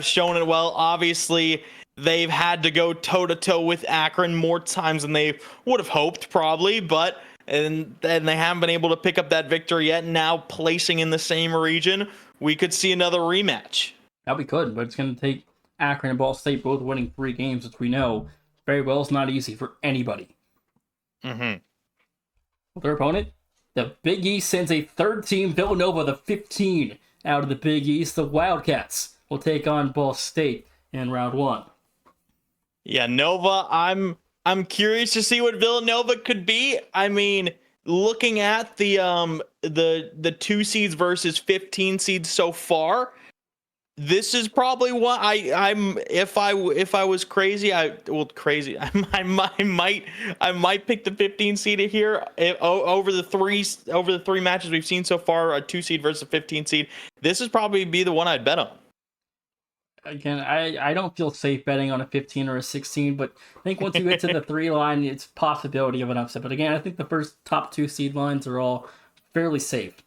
shown it well. Obviously, they've had to go toe to toe with Akron more times than they would have hoped, probably, but and they haven't been able to pick up that victory yet. Now placing in the same region, we could see another rematch. Now we could, but it's going to take Akron and Ball State both winning 3 games, which we know very well is not easy for anybody. Mm-hmm. Their opponent, the Big East, sends a 3rd team, Villanova, the 15 out of the Big East. The Wildcats will take on Ball State in round 1. Yeah, Nova, I'm curious to see what Villanova could be. I mean, looking at the 2 seeds versus 15 seeds so far, this is probably what I'm if I was crazy, I might pick the 15 seed here over the three matches we've seen so far, a 2 seed versus a 15 seed. This is probably be the one I'd bet on. Again, I don't feel safe betting on a 15 or a 16, but I think once you get to the 3 line, it's a possibility of an upset. But again, I think the first top 2 seed lines are all fairly safe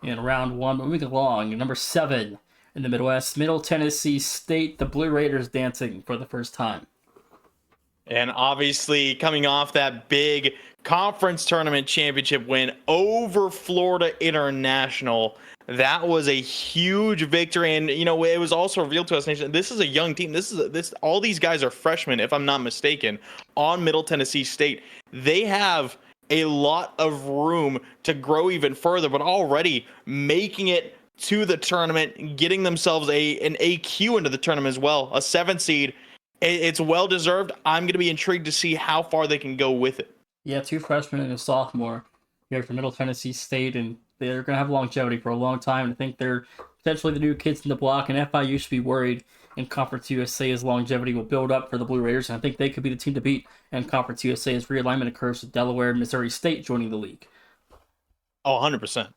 in round 1. Moving along, number 7 in the Midwest, Middle Tennessee State, the Blue Raiders dancing for the first time. And obviously, coming off that big conference tournament championship win over Florida International, that was a huge victory. And, you know, it was also revealed to us, nation, this is a young team. All these guys are freshmen, if I'm not mistaken, on Middle Tennessee State. They have a lot of room to grow even further, but already making it to the tournament, getting themselves an AQ into the tournament as well, a 7 seed. It's well deserved. I'm going to be intrigued to see how far they can go with it. Yeah, 2 freshmen and a sophomore here from Middle Tennessee State, and they're going to have longevity for a long time. I think they're potentially the new kids in the block, and FIU should be worried in Conference USA as longevity will build up for the Blue Raiders, and I think they could be the team to beat in Conference USA as realignment occurs with Delaware and Missouri State joining the league. Oh, 100%.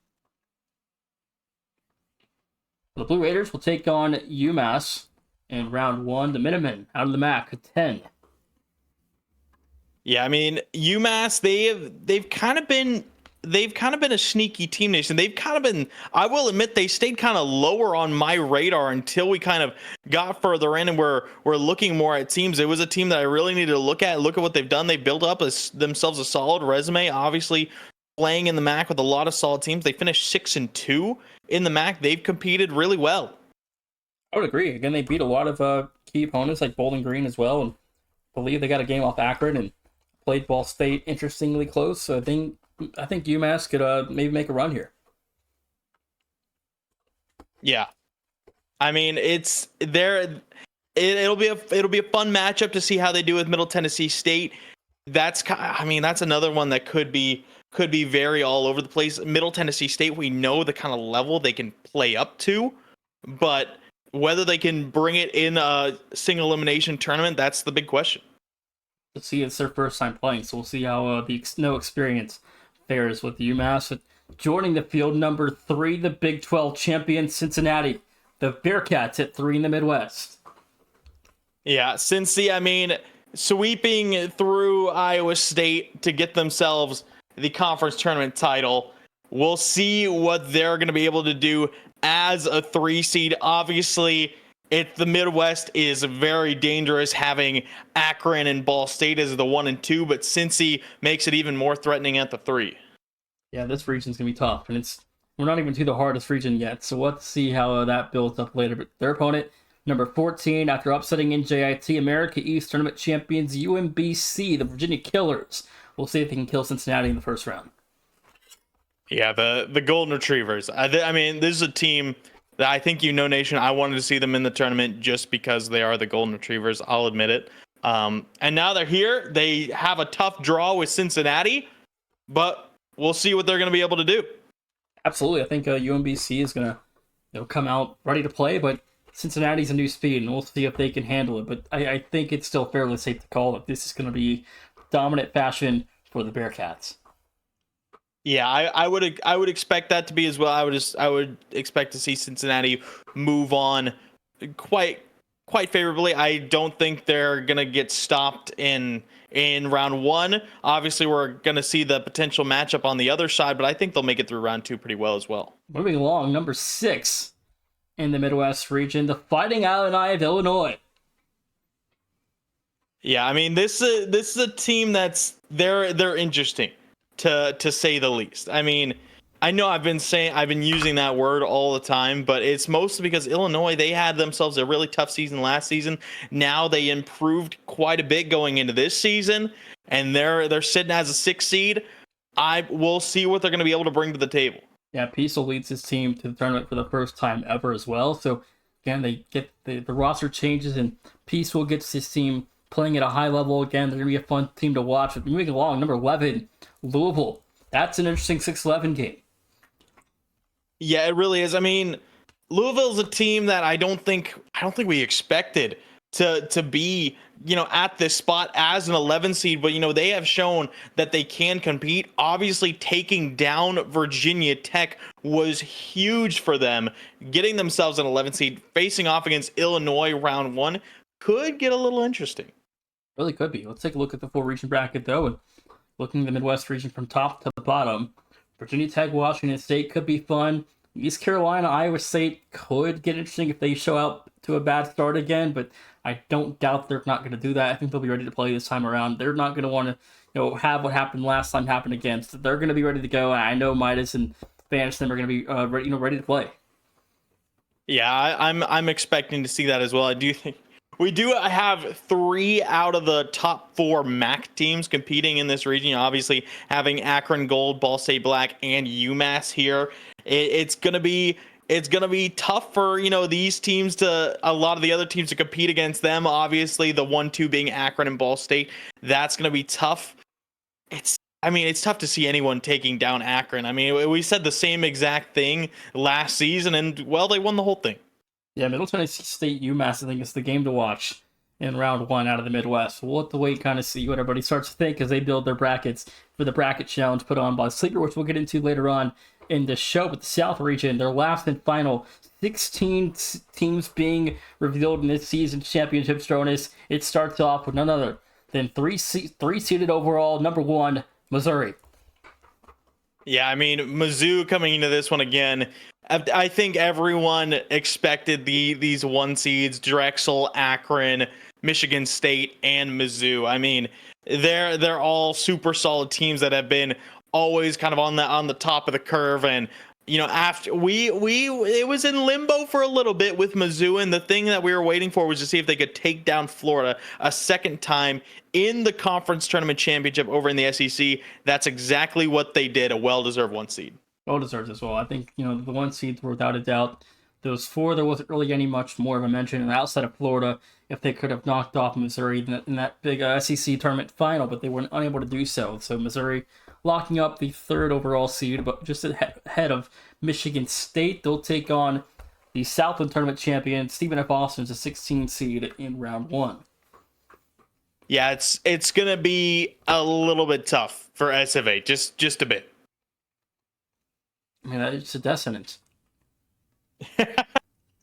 The Blue Raiders will take on UMass in round 1. The Minutemen out of the MAC at 10. Yeah, I mean, UMass, they've kind of been a sneaky team, nation. They've kind of been, I will admit, they stayed kind of lower on my radar until we kind of got further in and we're looking more at teams. It was a team that I really needed to look at what they've done. They built up themselves a solid resume, obviously playing in the MAC with a lot of solid teams. They finished 6-2 in the MAC. They've competed really well. I would agree. Again, they beat a lot of key opponents like Bowling Green as well, and I believe they got a game off Akron and played Ball State interestingly close. So I think UMass could maybe make a run here. Yeah, I mean it'll be a fun matchup to see how they do with Middle Tennessee State. That's another one that could be very all over the place. Middle Tennessee State, we know the kind of level they can play up to, but whether they can bring it in a single elimination tournament, that's the big question. Let's see, it's their first time playing, so we'll see how the no experience fares with UMass. Joining the field, number 3, the Big 12 champion Cincinnati, the Bearcats at 3 in the Midwest. Yeah, Cincy, sweeping through Iowa State to get themselves the conference tournament title. We'll see what they're going to be able to do as a 3 seed. Obviously, the Midwest is very dangerous, having Akron and Ball State as the 1 and 2, but Cincy makes it even more threatening at the 3. Yeah, this region's going to be tough, and it's We're not even to the hardest region yet, so let's see how that builds up later. But their opponent, number 14, after upsetting NJIT America East Tournament champions UMBC, the Virginia Killers. We'll see if they can kill Cincinnati in the first round. Yeah, the Golden Retrievers. I mean, this is a team that I think Nation. I wanted to see them in the tournament just because they are the Golden Retrievers. I'll admit it. And now they're here. They have a tough draw with Cincinnati, but we'll see what they're going to be able to do. Absolutely, I think UMBC is going to come out ready to play, but Cincinnati's a new speed, and we'll see if they can handle it. But I think it's still fairly safe to call that this is going to be dominant fashion for the Bearcats. Yeah, I would expect that to be as well. I would expect to see Cincinnati move on quite favorably. I don't think they're gonna get stopped in round one. Obviously, we're gonna see the potential matchup on the other side, but I think they'll make it through round two pretty well as well. Moving along, number 6 in the Midwest region, the Fighting Illini of Illinois. Yeah, I mean this is a team that's they're interesting to say the least. I mean, I know I've been using that word all the time, but it's mostly because Illinois, they had themselves a really tough season last season. Now they improved quite a bit going into this season, and they're sitting as a 6th seed. We'll see what they're going to be able to bring to the table. Yeah, Peaceful leads his team to the tournament for the first time ever as well. So again, they get the roster changes, and Peaceful gets his team playing at a high level again. They're going to be a fun team to watch. But moving along, number 11, Louisville. That's an interesting 6-11 game. Yeah, it really is. I mean, Louisville's a team that I don't think we expected to be, at this spot as an 11 seed, but they have shown that they can compete. Obviously, taking down Virginia Tech was huge for them. Getting themselves an 11 seed, facing off against Illinois round 1 could get a little interesting. Really could be. Let's take a look at the full region bracket though, and looking at the Midwest region from top to the bottom. Virginia Tech, Washington State could be fun. East Carolina, Iowa State could get interesting if they show out to a bad start again, but I don't doubt they're not going to do that. I think they'll be ready to play this time around. They're not going to want to, have what happened last time happen again. So they're going to be ready to go. And I know Midas and Vanishton are going to be, ready to play. Yeah, I'm expecting to see that as well. I do think we do have 3 out of the top 4 MAC teams competing in this region. Obviously, having Akron Gold, Ball State Black, and UMass here, it's gonna be tough for these teams a lot of the other teams to compete against them. Obviously, the 1-2 being Akron and Ball State, that's gonna be tough. It's tough to see anyone taking down Akron. I mean, we said the same exact thing last season, and well, they won the whole thing. Yeah, Middle Tennessee State, UMass, I think is the game to watch in round 1 out of the Midwest. We'll have to wait and kind of see what everybody starts to think as they build their brackets for the bracket challenge put on by Sleeper, which we'll get into later on in the show. But the South region, their last and final 16 teams being revealed in this season's championship bonus. It starts off with none other than three seeded overall, number 1, Missouri. Yeah, I mean, Mizzou coming into this one again. I think everyone expected these 1 seeds, Drexel, Akron, Michigan State, and Mizzou. I mean, they're all super solid teams that have been always kind of on the top of the curve. And after it was in limbo for a little bit with Mizzou, and the thing that we were waiting for was to see if they could take down Florida a second time in the conference tournament championship over in the SEC. That's exactly what they did. A well-deserved 1 seed. Well deserved as well. I think, the 1 seeds were without a doubt. Those 4, there wasn't really any much more of a mention. And outside of Florida, if they could have knocked off Missouri in that big SEC tournament final, but they were unable to do so. So Missouri locking up the 3rd overall seed, but just ahead of Michigan State. They'll take on the Southland tournament champion, Stephen F. Austin's a 16 seed in round 1. Yeah, it's going to be a little bit tough for SFA, just a bit. I mean, it's a dissonance.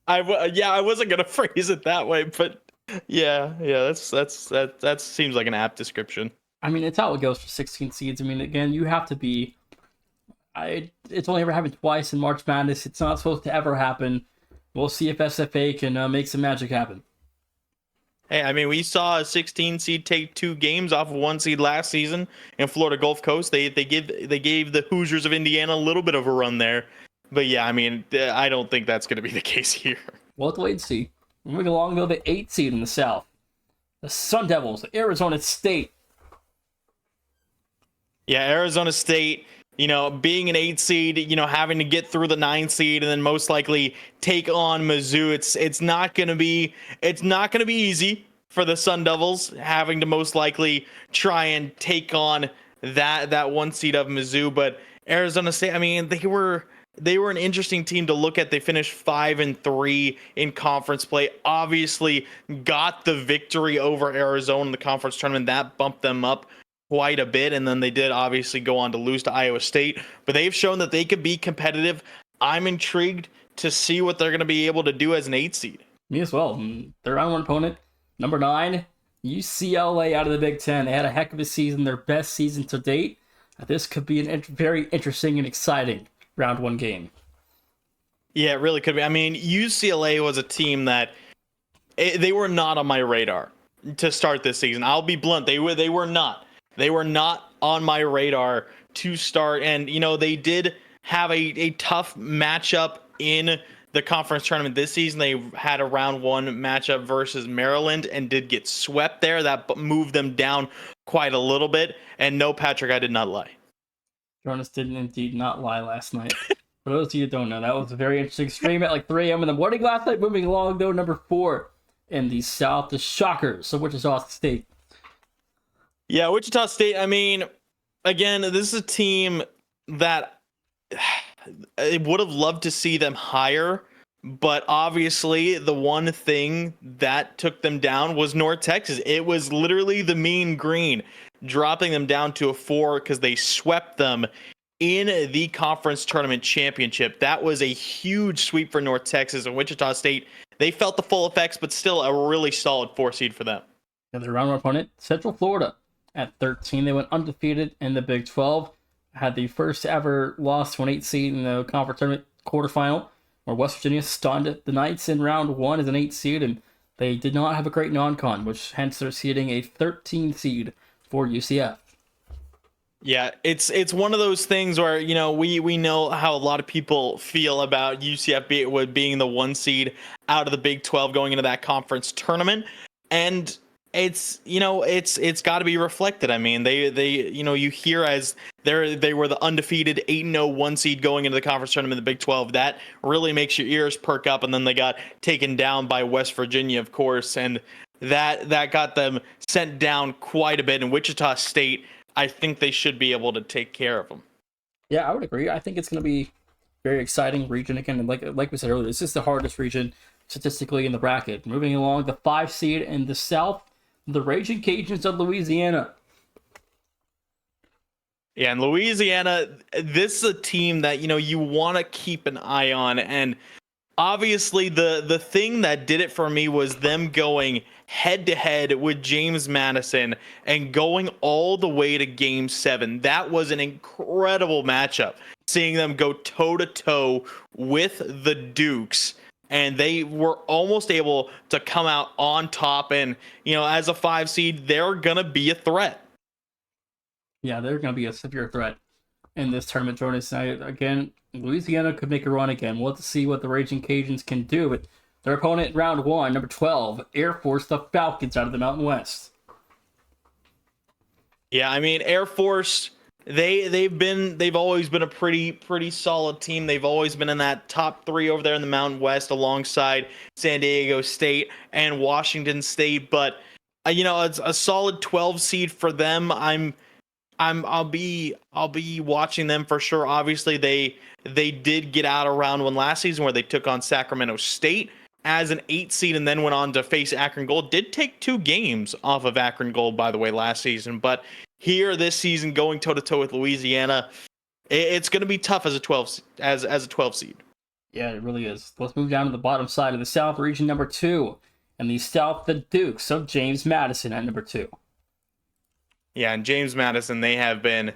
I wasn't gonna phrase it that way, but yeah, that seems like an apt description. I mean, it's how it goes for 16 seeds. I mean, again, you have to be. It's only ever happened twice in March Madness. It's not supposed to ever happen. We'll see if SFA can make some magic happen. Hey, I mean, we saw a 16 seed take 2 games off of 1 seed last season in Florida Gulf Coast. They gave the Hoosiers of Indiana a little bit of a run there. But yeah, I mean, I don't think that's going to be the case here. We'll have to wait and see. Moving along, though, the 8th seed in the South. The Sun Devils, Arizona State. Yeah, Arizona State, being an 8 seed, having to get through the 9 seed and then most likely take on Mizzou. It's not going to be easy for the Sun Devils, having to most likely try and take on that 1 seed of Mizzou. But Arizona State, I mean, they were an interesting team to look at. They finished 5-3 in conference play. Obviously, got the victory over Arizona in the conference tournament. That bumped them up quite a bit, and then they did obviously go on to lose to Iowa State. But they've shown that they could be competitive. I'm intrigued to see what they're going to be able to do as an 8 seed. Me as well. Their round 1 opponent, number 9, UCLA out of the Big Ten. They had a heck of a season, their best season to date. This could be a very interesting and exciting round 1 game. Yeah, it really could be. I mean, UCLA was a team that they were not on my radar to start this season. I'll be blunt. They were not. They were not on my radar to start. And, they did have a tough matchup in the conference tournament this season. They had a round 1 matchup versus Maryland and did get swept there. That moved them down quite a little bit. And no, Patrick, I did not lie. Jonas didn't indeed not lie last night. For those of you who don't know, that was a very interesting stream at like 3 a.m. in the morning last night. Moving along, though, number 4 in the South, the Shockers. So Wichita State. Yeah, Wichita State, I mean, again, this is a team that I would have loved to see them higher, but obviously the one thing that took them down was North Texas. It was literally the Mean Green dropping them down to a 4 because they swept them in the conference tournament championship. That was a huge sweep for North Texas, and Wichita State, they felt the full effects, but still a really solid 4 seed for them. And their round 1 opponent, Central Florida. At 13, they went undefeated in the Big 12. Had the first ever loss to an 8 seed in the conference tournament quarterfinal, where West Virginia stunned the Knights in round 1 as an 8 seed, and they did not have a great non-con, which hence they're seeding a 13 seed for UCF. Yeah, it's one of those things where, we know how a lot of people feel about UCF being the 1 seed out of the Big 12 going into that conference tournament. And it's got to be reflected. I mean, they you hear as they were the undefeated 8-0 1 seed going into the conference tournament in the Big 12. That really makes your ears perk up. And then they got taken down by West Virginia, of course, and that got them sent down quite a bit. In Wichita State, I think they should be able to take care of them. Yeah, I would agree. I think it's going to be very exciting region again. And like we said earlier, this is the hardest region statistically in the bracket. Moving along, the 5 seed in the South, the Raging Cajuns of Louisiana. Yeah, and Louisiana, this is a team that, you want to keep an eye on. And obviously the thing that did it for me was them going head-to-head with James Madison and going all the way to Game 7. That was an incredible matchup, seeing them go toe-to-toe with the Dukes. And they were almost able to come out on top. And, as a 5 seed, they're going to be a threat. Yeah, they're going to be a severe threat in this tournament, Jonas. Again, Louisiana could make a run again. We'll have to see what the Raging Cajuns can do. But their opponent in round 1, number 12, Air Force, the Falcons out of the Mountain West. Yeah, I mean, Air Force, they've always been a pretty solid team. They've always been in that top 3 over there in the Mountain West, alongside San Diego State and Washington State. But it's a solid 12 seed for them. I'll be watching them for sure. Obviously, they did get out of round 1 last season, where they took on Sacramento State as an 8 seed and then went on to face Akron Gold. Did take 2 games off of Akron Gold, by the way, last season. But here this season, going toe-to-toe with Louisiana, it's going to be tough as a 12 seed. Yeah, it really is. Let's move down to the bottom side of the South, region number 2. And the South, the Dukes of James Madison at number 2. Yeah, and James Madison, they have been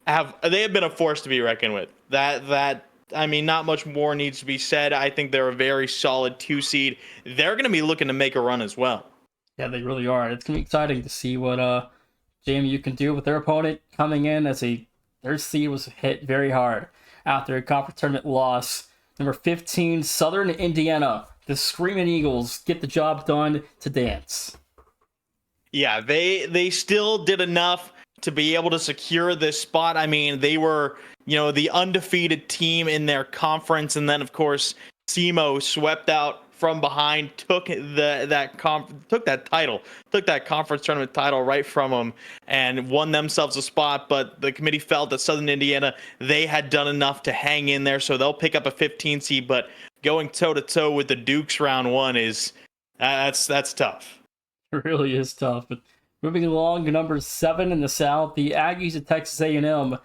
a force to be reckoned with. That I mean, not much more needs to be said. I think they're a very solid 2 seed. They're going to be looking to make a run as well. Yeah, they really are. It's going to be exciting to see what JMU can do with their opponent coming in as their seed was hit very hard. after a conference tournament loss. Number 15, Southern Indiana. The Screaming Eagles get the job done to dance. Yeah, they still did enough to be able to secure this spot. I mean, they were, the undefeated team in their conference, and then of course SEMO swept out from behind, took that conference tournament title right from them, and won themselves a spot. But the committee felt that Southern Indiana, they had done enough to hang in there, so they'll pick up a 15 seed. But going toe to toe with the Dukes round one is that's tough. It really is tough. But moving along, number 7 in the South, the Aggies of Texas A&M,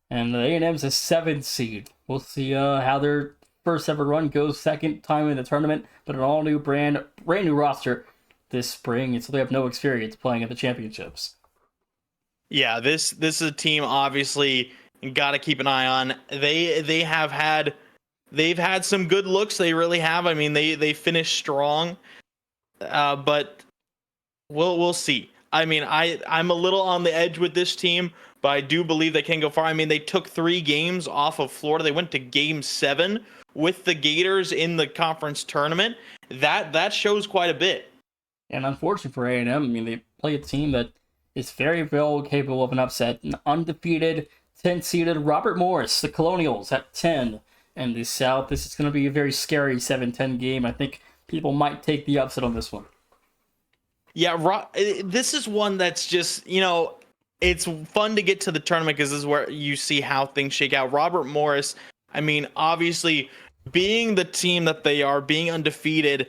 and the A&M's a 7 seed. We'll see how their first ever run goes, second time in the tournament, but an all new brand new roster this spring, and so they have no experience playing at the championships. Yeah, this is a team obviously got to keep an eye on. They've had some good looks. They really have. I mean, they finished strong, but we'll see. I mean, I'm a little on the edge with this team, but I do believe they can go far. I mean, they took 3 games off of Florida. They went to Game 7 with the Gators in the conference tournament. That shows quite a bit. And unfortunately for A&M, I mean, they play a team that is very well capable of an upset. An undefeated 10-seeded Robert Morris, the Colonials, at 10. And the South, this is going to be a very scary 7-10 game. I think people might take the upset on this one. Yeah, this is one that's just, it's fun to get to the tournament because this is where you see how things shake out. Robert Morris, I mean, obviously being the team that they are, being undefeated,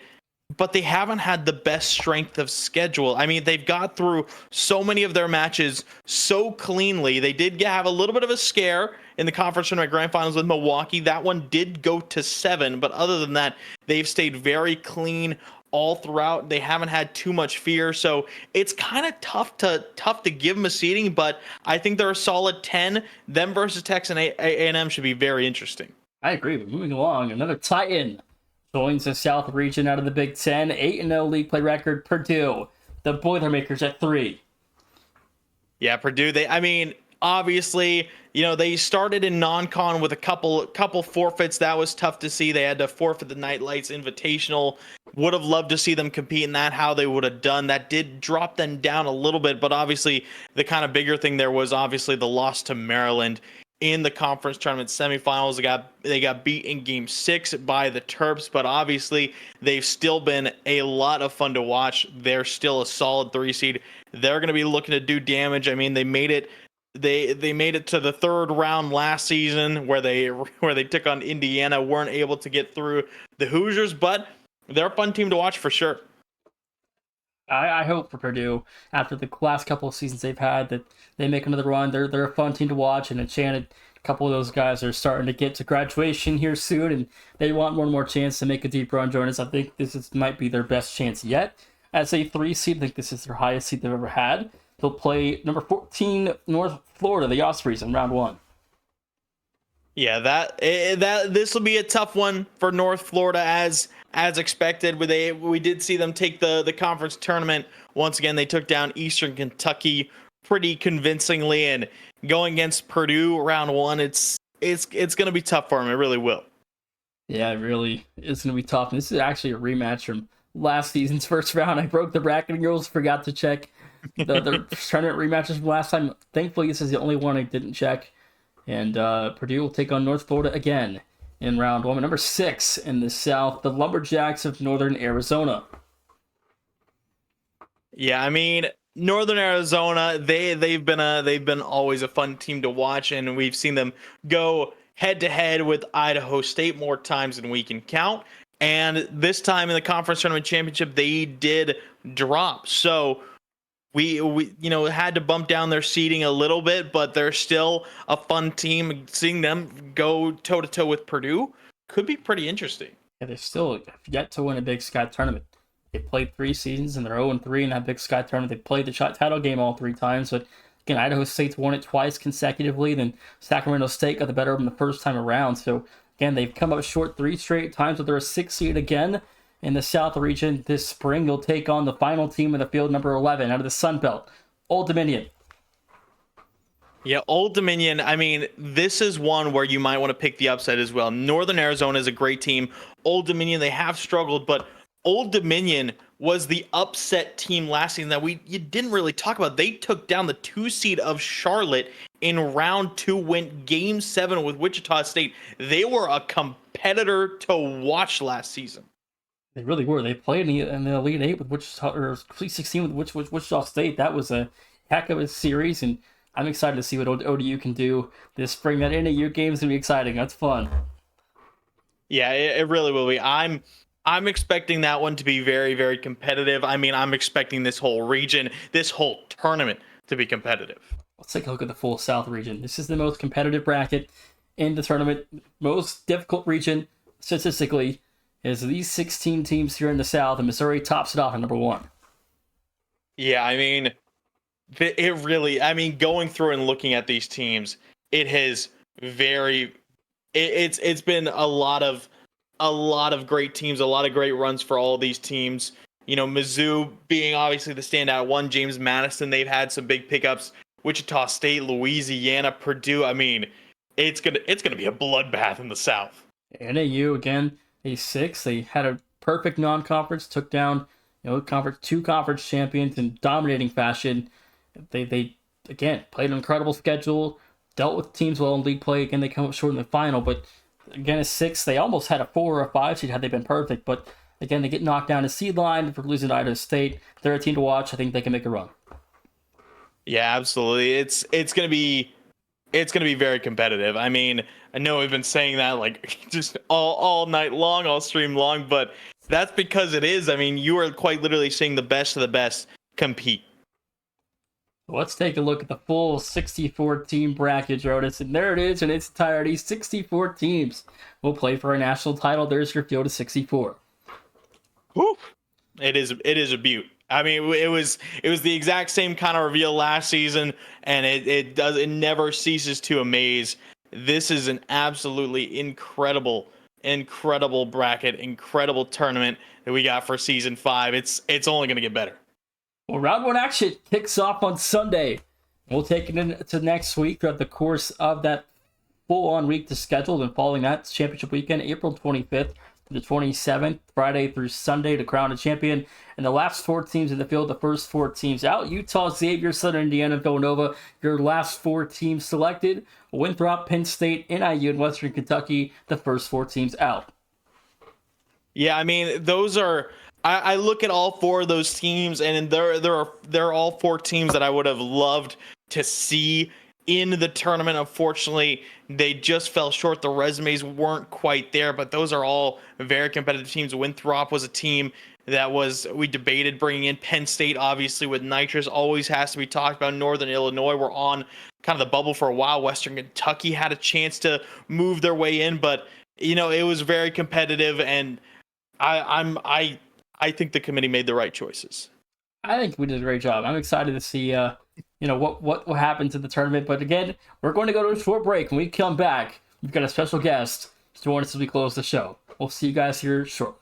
but they haven't had the best strength of schedule. I mean, they've got through so many of their matches so cleanly. They did have a little bit of a scare in the conference tournament grand finals with Milwaukee. That one did go to 7, but other than that, they've stayed very clean all throughout. They haven't had too much fear, so it's kind of tough to give them a seeding, but I think they're a solid 10. Them versus Texas A&M should be very interesting. I agree, but moving along, another Titan joins the South region out of the Big Ten. 8-0 league play record, Purdue. The Boilermakers at 3. Yeah, Purdue, obviously, they started in non-con with a couple forfeits. That was tough to see. They had to forfeit the Night Lights Invitational. Would have loved to see them compete in that, how they would have done. That did drop them down a little bit, but obviously the kind of bigger thing there was obviously the loss to Maryland in the conference tournament semifinals. They got beat in Game 6 by the Terps, but obviously they've still been a lot of fun to watch. They're still a solid 3 seed. They're going to be looking to do damage. I mean, they made it to the 3rd round last season where they took on Indiana, weren't able to get through the Hoosiers, but they're a fun team to watch for sure. I hope for Purdue, after the last couple of seasons they've had, that they make another run. They're a fun team to watch, and Enchanted, a couple of those guys are starting to get to graduation here soon, and they want one more chance to make a deep run. Join us. I think might be their best chance yet. As a 3 seed, I think this is their highest seed they've ever had. They'll play number 14 North Florida, the Ospreys, in round 1. Yeah, this will be a tough one for North Florida as expected. We did see them take the conference tournament. Once again, they took down Eastern Kentucky pretty convincingly, and going against Purdue round 1, it's going to be tough for them. It really will. Yeah, it really is going to be tough. And this is actually a rematch from last season's first round. I broke the bracketing rules, forgot to check the tournament rematches from last time. Thankfully, this is the only one I didn't check. And Purdue will take on North Florida again in round 1. Number 6 in the South, the Lumberjacks of Northern Arizona. Yeah, I mean, Northern Arizona, they've been always a fun team to watch, and we've seen them go head to head with Idaho State more times than we can count. And this time in the conference tournament championship, they did drop. So we had to bump down their seeding a little bit, but they're still a fun team. Seeing them go toe to toe with Purdue could be pretty interesting. Yeah, they still have yet to win a Big Sky tournament. They played 3 seasons and they're 0-3 in that Big Sky tournament. They played the title game all 3 times, but again, Idaho State's won it twice consecutively. Then Sacramento State got the better of them the first time around. So again, they've come up short 3 straight times, but they're a 6 seed again. In the South region this spring, they'll take on the final team in the field, number 11, out of the Sun Belt, Old Dominion. Yeah, Old Dominion. I mean, this is one where you might want to pick the upset as well. Northern Arizona is a great team. Old Dominion, they have struggled, but Old Dominion was the upset team last season that you didn't really talk about. They took down the 2 seed of Charlotte in round 2, went game 7 with Wichita State. They were a competitor to watch last season. They really were. They played in the Elite Eight with Wichita, or Elite 16 with Wichita State. That was a heck of a series, and I'm excited to see what ODU can do this spring. That NAU game's gonna be exciting. That's fun. Yeah, it really will be. I'm expecting that one to be very, very competitive. I mean, I'm expecting this whole region, this whole tournament to be competitive. Let's take a look at the full South region. This is the most competitive bracket in the tournament. Most difficult region statistically is these 16 teams here in the South, and Missouri tops it off at number 1. Yeah, I mean, it really, I mean, going through and looking at these teams, it has it's been a lot of great teams, a lot of great runs for all these teams. You know, Mizzou being obviously the standout one, James Madison, they've had some big pickups. Wichita State, Louisiana, Purdue. I mean, it's gonna be a bloodbath in the South. NAU again, A6. They had a perfect non-conference, took down two conference champions in dominating fashion. They again played an incredible schedule, dealt with teams well in league play. Again, they come up short in the final, but again, a 6. They almost had a 4 or a 5 seed had they been perfect, but again, they get knocked down a seed line for losing to Idaho State. They're a team to watch. I think they can make a run. Yeah, absolutely. It's gonna be very competitive. I mean, I know we've been saying that like just all night long, all stream long, but that's because it is. I mean, you are quite literally seeing the best of the best compete. Let's take a look at the full 64 team bracket, Jonas, and there it is in its entirety. 64 teams will play for a national title. There's your field of 64. Whew. It is a beaut. I mean, it was the exact same kind of reveal last season, and it never ceases to amaze. This is an absolutely incredible bracket, incredible tournament that we got for season 5. It's only going to get better. Well, round 1 action kicks off on Sunday. We'll take it into next week throughout the course of that full-on week to schedule, and following that, championship weekend, April 25th to the 27th, Friday through Sunday to crown a champion. And the last 4 teams in the field, the first 4 teams out: Utah, Xavier, Southern Indiana, Villanova. Your last 4 teams selected: Winthrop, Penn State, NIU, and Western Kentucky. The first 4 teams out. Yeah, I mean, those are. I look at all 4 of those teams, and they're all 4 teams that I would have loved to see in the tournament. Unfortunately, they just fell short. The resumes weren't quite there, but those are all very competitive teams. Winthrop was a team that we debated bringing in. Penn State, obviously, with Nitrous, always has to be talked about. Northern Illinois were on kind of the bubble for a while. Western Kentucky had a chance to move their way in, but it was very competitive, and I think the committee made the right choices. I think we did a great job. I'm excited to see what will happen to the tournament. But again, we're going to go to a short break. When we come back, we've got a special guest to join us as we close the show. We'll see you guys here shortly.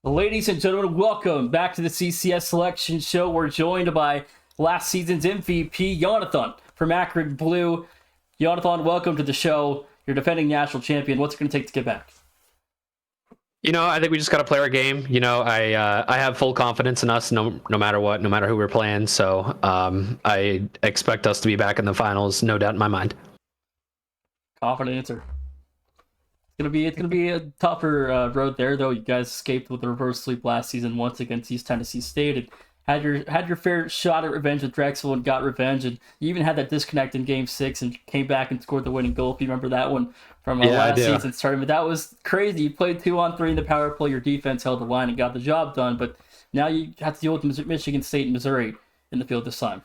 Ladies and gentlemen, welcome back to the CCS Selection Show. We're joined by last season's MVP, Jonathan from Akron Blue. Jonathan, welcome to the show. You're defending national champion. What's it going to take to get back? I think we just got to play our game. I have full confidence in us, no matter what, no matter who we're playing. So I expect us to be back in the finals, no doubt in my mind. Confident answer. It's gonna be a tougher road there, though. You guys escaped with a reverse sweep last season once against East Tennessee State, and had your fair shot at revenge with Drexel and got revenge, and you even had that disconnect in Game 6 and came back and scored the winning goal. If you remember that one from last season's tournament, that was crazy. You played 2-on-3 in the power play. Your defense held the line and got the job done, but now you have to deal with Michigan State and Missouri in the field this time.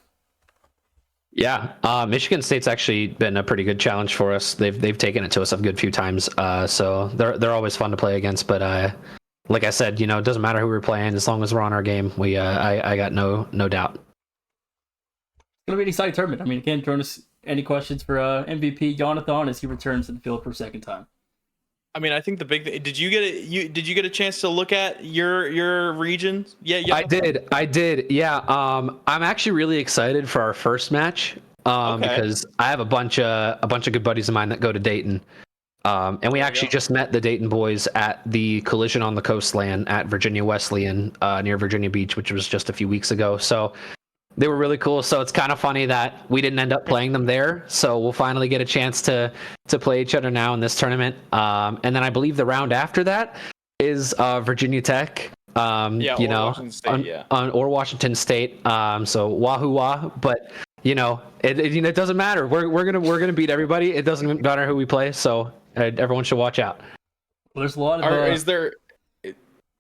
Yeah, Michigan State's actually been a pretty good challenge for us. They've taken it to us a good few times, so they're always fun to play against. But like I said, it doesn't matter who we're playing as long as we're on our game. I got no doubt. It's gonna be an exciting tournament. I mean, again, Jonas, any questions for MVP Jonathan as he returns to the field for a second time? I mean, I think the big thing. Did you get a chance to look at your region? Yeah. I did. Yeah. I'm actually really excited for our first match. Because I have a bunch of good buddies of mine that go to Dayton. And we actually just met the Dayton boys at the Collision on the Coastland at Virginia Wesleyan, near Virginia Beach, which was just a few weeks ago. So they were really cool. So it's kind of funny that we didn't end up playing them there. So we'll finally get a chance to play each other now in this tournament. And then I believe the round after that is Virginia Tech. Washington State, or Washington State. So wahoo wah. But it doesn't matter. We're gonna beat everybody. It doesn't matter who we play. So everyone should watch out. Well, there's a lot of.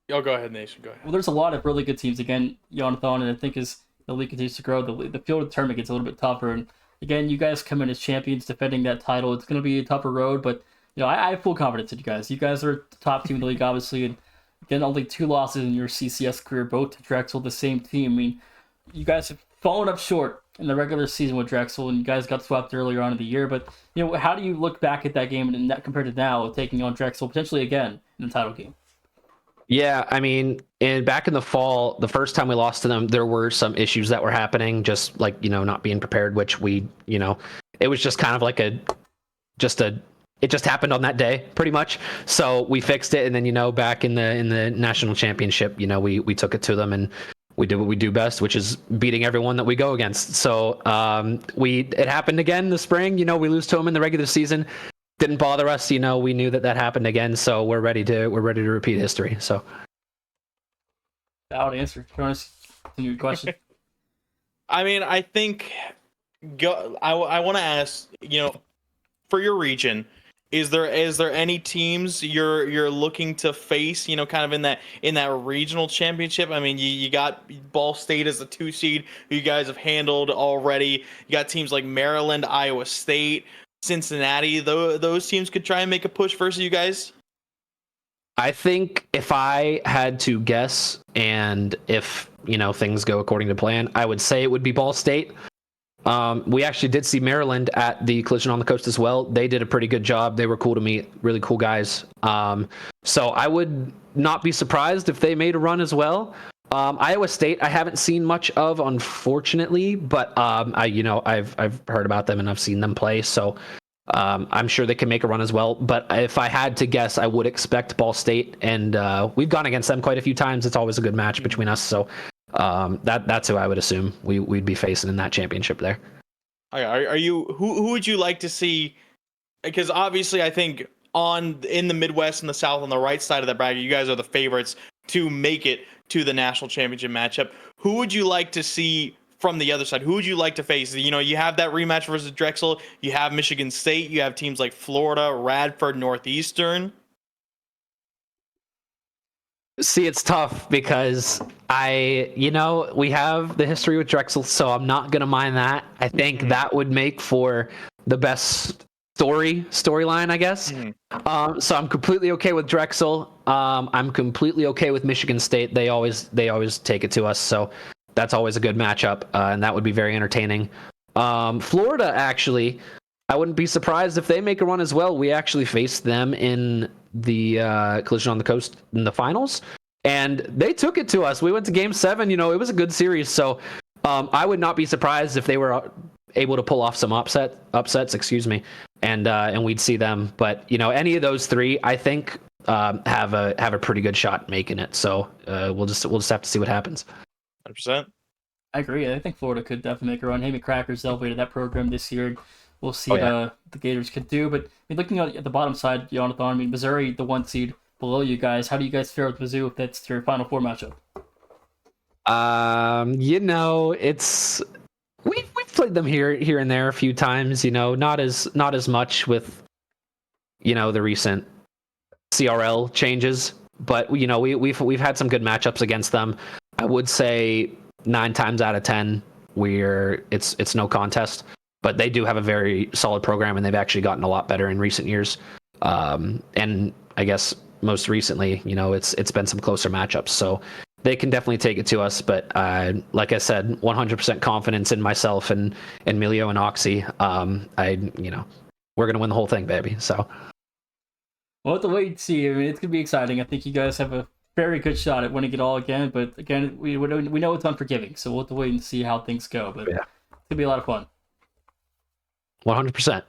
Go ahead, Nation. Go ahead. Well, there's a lot of really good teams. Again, Jonathan, and I think as the league continues to grow, the field of the tournament gets a little bit tougher. And again, you guys come in as champions defending that title. It's going to be a tougher road, but I have full confidence in you guys. You guys are the top team in the league, obviously, and again, only 2 losses in your CCS career, both to Drexel, the same team. I mean, you guys have fallen up short in the regular season with Drexel, and you guys got swept earlier on in the year. But how do you look back at that game and that compared to now, taking on Drexel potentially again in the title game? Yeah, I mean, back in the fall, the first time we lost to them, there were some issues that were happening, just like not being prepared, which it was just kind of like it just happened on that day, pretty much. So we fixed it, and then back in the national championship, we took it to them, and we did what we do best, which is beating everyone that we go against. So it happened again this spring. We lose to them in the regular season. Didn't bother us. We knew that happened again, so we're ready to repeat history. So valid answer. Jonas, continue question. I mean, I think I want to ask, for your region, is there any teams you're looking to face, kind of in that regional championship? I mean, you got Ball State as the 2 seed, who you guys have handled already. You got teams like Maryland, Iowa State, Cincinnati. Those teams could try and make a push versus you guys. I think if I had to guess, and if things go according to plan, I would say it would be Ball State. We actually did see Maryland at the Collision on the Coast as well. They did a pretty good job. They were cool to meet, really cool guys. So I would not be surprised if they made a run as well. Iowa State, I haven't seen much of, unfortunately, but I've heard about them and I've seen them play, so I'm sure they can make a run as well. But if I had to guess, I would expect Ball State, and we've gone against them quite a few times. It's always a good match between us, so that's who I would assume we'd be facing in that championship there. Are you who would you like to see? Because obviously, I think in the Midwest and the South on the right side of that bracket, you guys are the favorites to make it to the national championship matchup. Who would you like to see from the other side? Who would you like to face? You have that rematch versus Drexel. You have Michigan State. You have teams like Florida, Radford, Northeastern. See, it's tough because we have the history with Drexel, so I'm not going to mind that. I think that would make for the best storyline, I guess. So I'm completely okay with Drexel. I'm completely okay with Michigan State. They always take it to us, so that's always a good matchup, and that would be very entertaining. Florida, actually, I wouldn't be surprised if they make a run as well. We actually faced them in the Collision on the Coast in the finals, and they took it to us. We went to Game 7. You know, it was a good series. So I would not be surprised if they were able to pull off some upsets, excuse me, and we'd see them. But you know, any of those three, I think, have a pretty good shot making it. So we'll just have to see what happens. 100%. I agree. I think Florida could definitely make a run. Heyman Crackers elevated that program this year. We'll see what the Gators could do. But I mean, looking at the bottom side, Jonathan, I mean, Missouri, the 1 seed below you guys. How do you guys fare with Mizzou if that's your Final Four matchup? You know, it's we've played them here and there a few times. You know, not as much with, you know, the recent CRL changes, but you know, we've had some good matchups against them. I would say 9 times out of 10 it's no contest, but they do have a very solid program, and they've actually gotten a lot better in recent years. And I guess most recently, you know, it's been some closer matchups, so they can definitely take it to us. But like I said, 100% confidence in myself and Emilio and Oxy. You know, we're gonna win the whole thing, baby. So We'll have to wait and see. I mean, it's gonna be exciting. I think you guys have a very good shot at winning it all again. But again, we know it's unforgiving, so we'll have to wait and see how things go. But it's gonna be a lot of fun. 100%.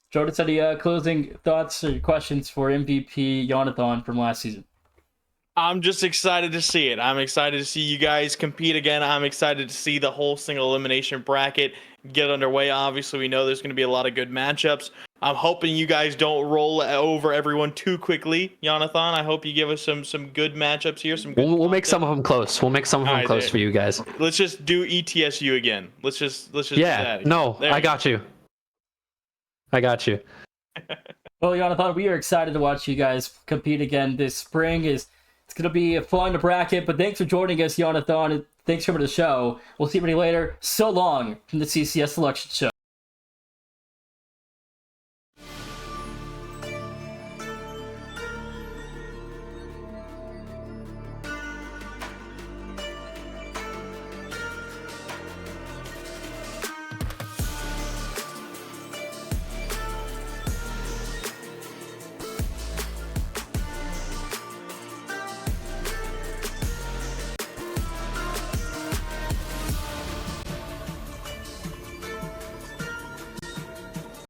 Jordan, any closing thoughts or questions for MVP Jonathan from last season? I'm just excited to see it. I'm excited to see you guys compete again. I'm excited to see the whole single elimination bracket get underway. Obviously, we know there's going to be a lot of good matchups. I'm hoping you guys don't roll over everyone too quickly, Jonathan. I hope you give us some good matchups here. We'll make some of them close. We'll make some of them close for you guys. Let's just do ETSU again. Let's just do that. No, I got you. I got you. Well, Jonathan, we are excited to watch you guys compete again this spring. It's going to be a fun bracket, but thanks for joining us, Jonathan. Thanks for coming to the show. We'll see everybody later. So long from the CCS Selection Show.